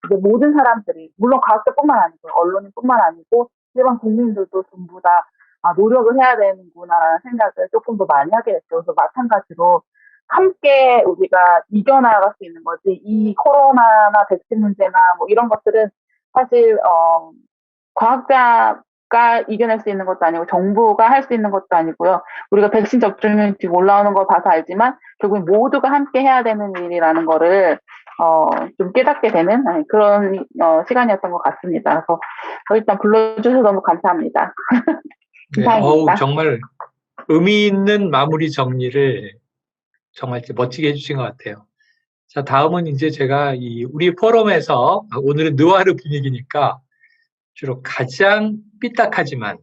이제 모든 사람들이, 물론 과학자뿐만 아니고 언론인뿐만 아니고 일반 국민들도 전부 다 노력을 해야 되는구나라는 생각을 조금 더 많이 하게 됐죠. 그래서 마찬가지로 함께 우리가 이겨나갈 수 있는 거지, 이 코로나나 백신 문제나 뭐 이런 것들은 사실 과학자가 이겨낼 수 있는 것도 아니고 정부가 할 수 있는 것도 아니고요. 우리가 백신 접종률 지금 올라오는 걸 봐서 알지만 결국 모두가 함께 해야 되는 일이라는 거를 좀 깨닫게 되는 그런 시간이었던 것 같습니다. 그래서 일단 불러주셔서 너무 감사합니다.
네,
감사합니다.
정말 의미 있는 마무리 정리를 정말 멋지게 해주신 것 같아요. 자, 다음은 이제 제가 우리 포럼에서, 오늘은 느와르 분위기니까 주로 가장 삐딱하지만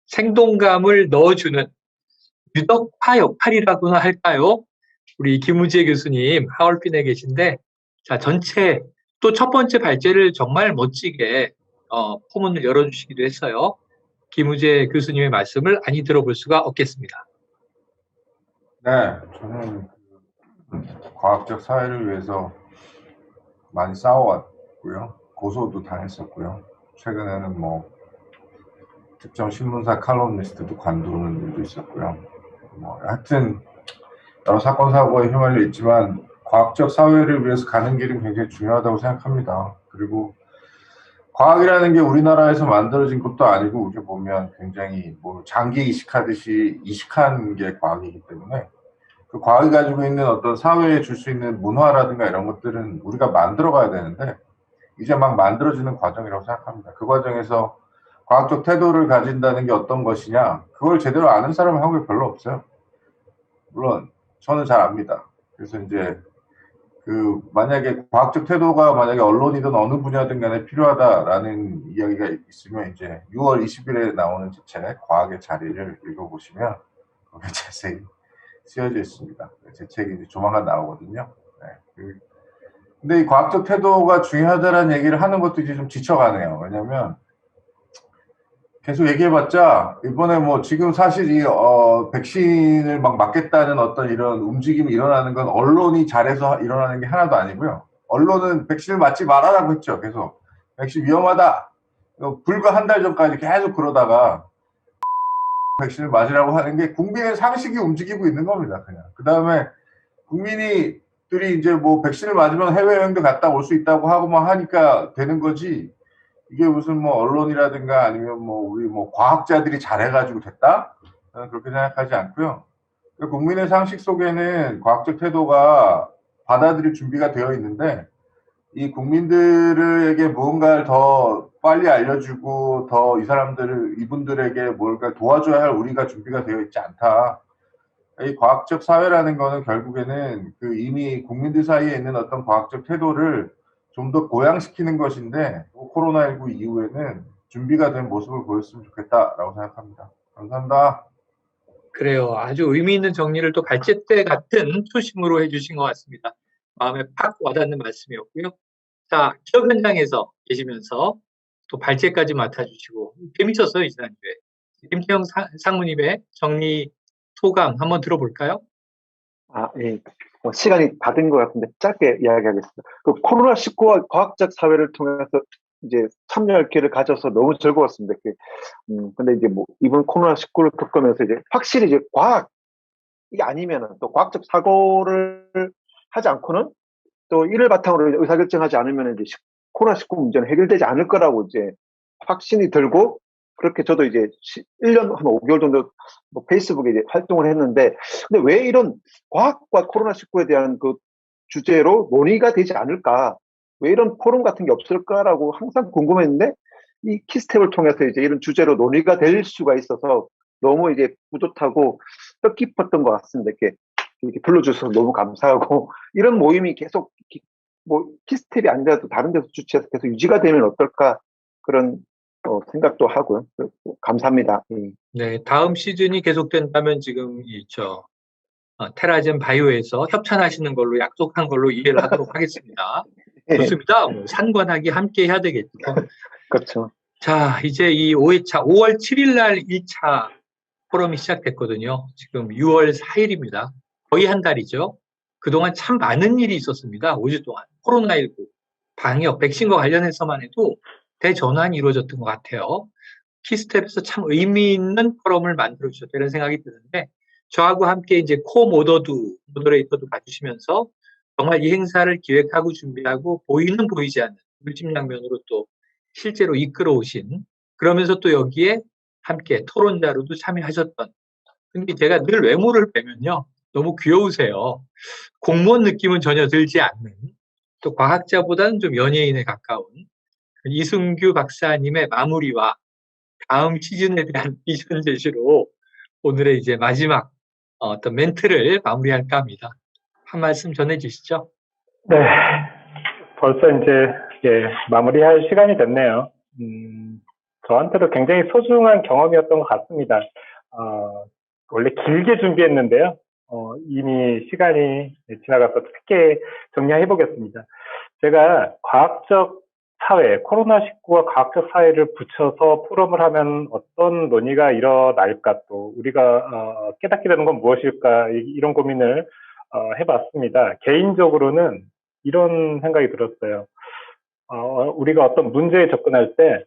생동감을 넣어주는 유덕화 역할이라고나 할까요? 우리 김우재 교수님 하얼빈에 계신데, 자, 전체 또 첫 번째 발제를 정말 멋지게 포문을 열어주시기도 했어요. 김우재 교수님의 말씀을 아니 들어볼 수가 없겠습니다.
네, 저는 과학적 사회를 위해서 많이 싸워왔고요. 고소도 당했었고요. 최근에는 뭐 특정 신문사 칼럼니스트도 관두는 일도 있었고요. 뭐 하여튼 여러 사건 사고에 휘말려 있지만 과학적 사회를 위해서 가는 길은 굉장히 중요하다고 생각합니다. 그리고 과학이라는 게 우리나라에서 만들어진 것도 아니고 우리가 보면 굉장히 뭐 장기 이식하듯이 이식한 게 과학이기 때문에 그 과학이 가지고 있는 어떤 사회에 줄 수 있는 문화라든가 이런 것들은 우리가 만들어 가야 되는데 이제 막 만들어지는 과정이라고 생각합니다. 그 과정에서 과학적 태도를 가진다는 게 어떤 것이냐, 그걸 제대로 아는 사람은 한국에 별로 없어요. 물론 저는 잘 압니다. 그래서 이제 만약에 과학적 태도가 만약에 언론이든 어느 분야든 간에 필요하다라는 이야기가 있으면 이제 6월 20일에 나오는 제 책 과학의 자리를 읽어보시면 거기에 자세히 쓰여져 있습니다. 제 책이 이제 조만간 나오거든요. 네. 근데 이 과학적 태도가 중요하다는 얘기를 하는 것도 이제 좀 지쳐가네요. 왜냐면 계속 얘기해봤자 이번에 뭐 지금 사실 이 백신을 막 맞겠다는 어떤 이런 움직임이 일어나는 건 언론이 잘해서 일어나는 게 하나도 아니고요. 언론은 백신을 맞지 말아라고 했죠. 계속 백신 위험하다. 불과 한 달 전까지 계속 그러다가 백신을 맞으라고 하는 게 국민의 상식이 움직이고 있는 겁니다. 그냥 그 다음에 국민들이 이제 뭐 백신을 맞으면 해외여행도 갔다 올 수 있다고 하고 막 하니까 되는 거지. 이게 무슨 뭐 언론이라든가 아니면 뭐 우리 뭐 과학자들이 잘해가지고 됐다? 저는 그렇게 생각하지 않고요. 국민의 상식 속에는 과학적 태도가 받아들일 준비가 되어 있는데 이 국민들에게 무언가를 더 빨리 알려주고 더 이분들에게 뭔가 도와줘야 할 우리가 준비가 되어 있지 않다. 이 과학적 사회라는 거는 결국에는 이미 국민들 사이에 있는 어떤 과학적 태도를 좀 더 고양시키는 것인데 코로나19 이후에는 준비가 된 모습을 보였으면 좋겠다라고 생각합니다. 감사합니다.
그래요. 아주 의미 있는 정리를 또 발제 때 같은 초심으로 해주신 것 같습니다. 마음에 팍 와닿는 말씀이었고요. 자, 기업 현장에서 계시면서 또 발제까지 맡아주시고 재밌었어요, 지난주에. 김태형 상무님의 정리 소감 한번 들어볼까요?
예. 시간이 다 된 것 같은데 짧게 이야기하겠습니다. 코로나19와 과학적 사회를 통해서 이제 참여할 기회를 가져서 너무 즐거웠습니다. 근데 이제 뭐 이번 코로나19를 겪으면서 이제 확실히 이제 과학이 아니면은 또 과학적 사고를 하지 않고는 또 이를 바탕으로 의사결정하지 않으면 이제 코로나19 문제는 해결되지 않을 거라고 이제 확신이 들고 그렇게 저도 이제 1년 한 5개월 정도 뭐 페이스북에 이제 활동을 했는데 근데 왜 이런 과학과 코로나19에 대한 그 주제로 논의가 되지 않을까? 왜 이런 포럼 같은 게 없을까라고 항상 궁금했는데 이 키스텝을 통해서 이제 이런 주제로 논의가 될 수가 있어서 너무 이제 뿌듯하고 뜻깊었던 것 같습니다. 이렇게 불러주셔서 너무 감사하고 이런 모임이 계속 뭐 키스텝이 아니라도 다른 데서 주최해서 계속 유지가 되면 어떨까 그런 생각도 하고요. 감사합니다.
네, 다음 시즌이 계속된다면 지금 테라젠 바이오에서 협찬하시는 걸로 약속한 걸로 이해를 하도록 하겠습니다. 좋습니다. 뭐 상관하기 함께 해야 되겠죠.
그렇죠.
자, 이제 이 5회차 5월 7일 날 1차 포럼이 시작됐거든요. 지금 6월 4일입니다. 거의 한 달이죠. 그동안 참 많은 일이 있었습니다. 5주 동안. 코로나19, 방역, 백신과 관련해서만 해도 대전환이 이루어졌던 것 같아요. 키스텝에서 참 의미 있는 포럼을 만들어주셨다는 생각이 드는데 저하고 함께 이제 모더레이터도 봐주시면서 정말 이 행사를 기획하고 준비하고 보이는 보이지 않는 물심양면으로 또 실제로 이끌어 오신 그러면서 또 여기에 함께 토론자로도 참여하셨던 근데 제가 늘 외모를 뵈면요 너무 귀여우세요. 공무원 느낌은 전혀 들지 않는 또 과학자보다는 좀 연예인에 가까운 이승규 박사님의 마무리와 다음 시즌에 대한 비전 제시로 오늘의 이제 마지막 어떤 멘트를 마무리할까 합니다. 한 말씀 전해주시죠.
네, 벌써 이제 마무리할 시간이 됐네요. 저한테도 굉장히 소중한 경험이었던 것 같습니다. 원래 길게 준비했는데요. 이미 시간이 지나가서 짧게 정리해 보겠습니다. 제가 과학적 사회, 코로나19와 과학적 사회를 붙여서 포럼을 하면 어떤 논의가 일어날까, 또 우리가 깨닫게 되는 건 무엇일까, 이런 고민을 해봤습니다. 개인적으로는 이런 생각이 들었어요. 우리가 어떤 문제에 접근할 때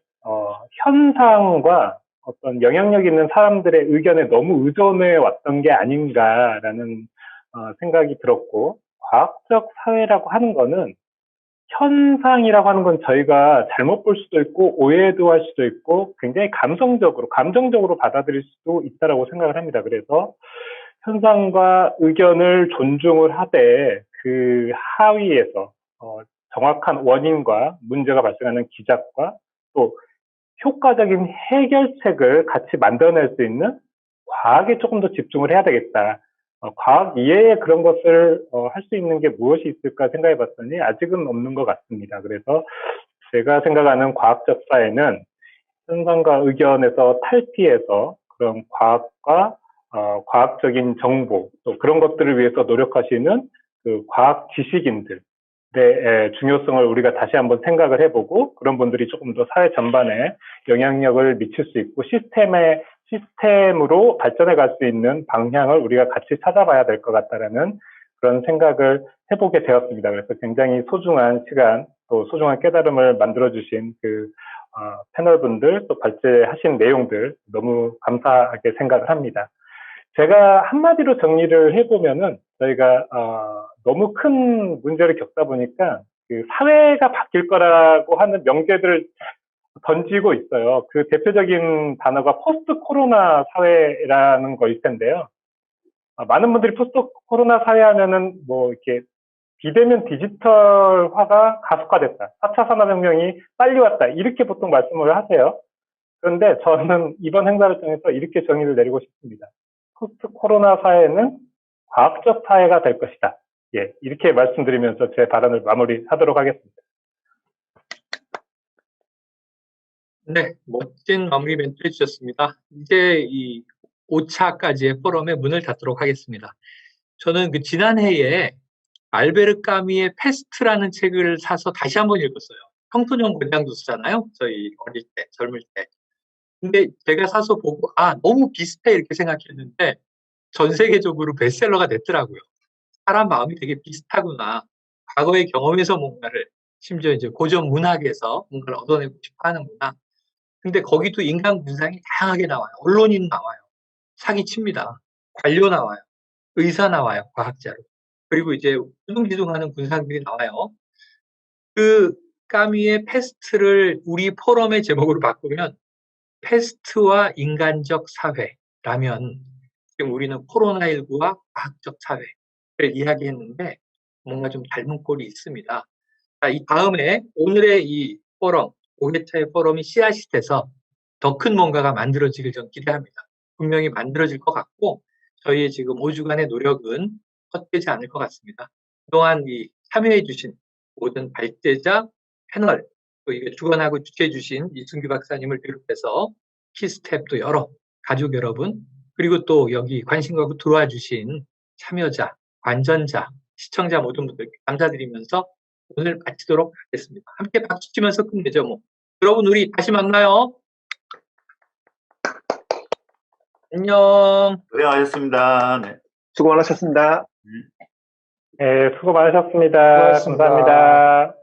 현상과 어떤 영향력 있는 사람들의 의견에 너무 의존해 왔던 게 아닌가라는 생각이 들었고, 과학적 사회라고 하는 거는 현상이라고 하는 건 저희가 잘못 볼 수도 있고 오해도 할 수도 있고 굉장히 감정적으로 받아들일 수도 있다라고 생각을 합니다. 그래서 현상과 의견을 존중을 하되 그 하위에서 정확한 원인과 문제가 발생하는 기작과 또 효과적인 해결책을 같이 만들어낼 수 있는 과학에 조금 더 집중을 해야 되겠다. 과학 이외에 그런 것을 할 수 있는 게 무엇이 있을까 생각해 봤더니 아직은 없는 것 같습니다. 그래서 제가 생각하는 과학적 사회는 현상과 의견에서 탈피해서 그런 과학과 과학적인 정보, 또 그런 것들을 위해서 노력하시는 그 과학 지식인들의 중요성을 우리가 다시 한번 생각을 해보고, 그런 분들이 조금 더 사회 전반에 영향력을 미칠 수 있고 시스템으로 발전해 갈 수 있는 방향을 우리가 같이 찾아봐야 될 것 같다라는 그런 생각을 해보게 되었습니다. 그래서 굉장히 소중한 시간, 또 소중한 깨달음을 만들어주신 그 패널분들, 또 발제하신 내용들 너무 감사하게 생각을 합니다. 제가 한마디로 정리를 해보면은 저희가 너무 큰 문제를 겪다 보니까 그 사회가 바뀔 거라고 하는 명제들을 던지고 있어요. 그 대표적인 단어가 포스트 코로나 사회라는 거일 텐데요. 많은 분들이 포스트 코로나 사회 하면은 뭐 이렇게 비대면 디지털화가 가속화됐다, 4차 산업혁명이 빨리 왔다, 이렇게 보통 말씀을 하세요. 그런데 저는 이번 행사를 통해서 이렇게 정의를 내리고 싶습니다. 포스트 코로나 사회는 과학적 사회가 될 것이다. 예, 이렇게 말씀드리면서 제 발언을 마무리하도록 하겠습니다.
네, 멋진 마무리 멘트 해주셨습니다. 이제 이 5차까지의 포럼의 문을 닫도록 하겠습니다. 저는 그 지난해에 알베르 까미의 페스트라는 책을 사서 다시 한번 읽었어요. 청소년 권장 도서잖아요. 저희 어릴 때, 젊을 때. 근데 제가 사서 보고 너무 비슷해 이렇게 생각했는데 전 세계적으로 베스트셀러가 됐더라고요. 사람 마음이 되게 비슷하구나. 과거의 경험에서 뭔가를, 심지어 이제 고전 문학에서 뭔가를 얻어내고 싶어 하는구나. 근데 거기도 인간 군상이 다양하게 나와요. 언론인 나와요. 사기칩니다. 관료 나와요. 의사 나와요. 과학자로. 그리고 이제 우등기둥하는 군상들이 나와요. 그 까미의 페스트를 우리 포럼의 제목으로 바꾸면 페스트와 인간적 사회라면 지금 우리는 코로나19와 과학적 사회를 이야기했는데 뭔가 좀 닮은 꼴이 있습니다. 자, 이 다음에 오늘의 이 포럼, 5회차의 포럼이 씨앗이 돼서 더 큰 뭔가가 만들어지길 전 기대합니다. 분명히 만들어질 것 같고 저희의 지금 5주간의 노력은 헛되지 않을 것 같습니다. 그동안 이 참여해 주신 모든 발제자, 패널, 또 이게 주관하고 주최해 주신 이승규 박사님을 비롯해서 키스텝도 여러 가족 여러분, 그리고 또 여기 관심 갖고 들어와 주신 참여자, 관전자, 시청자 모든 분들께 감사드리면서 오늘 마치도록 하겠습니다. 함께 박수 치면서 끝내죠, 뭐. 여러분, 우리 다시 만나요. 안녕.
고생하셨습니다. 네.
수고 많으셨습니다.
네, 수고 많으셨습니다.
수고하셨습니다.
감사합니다.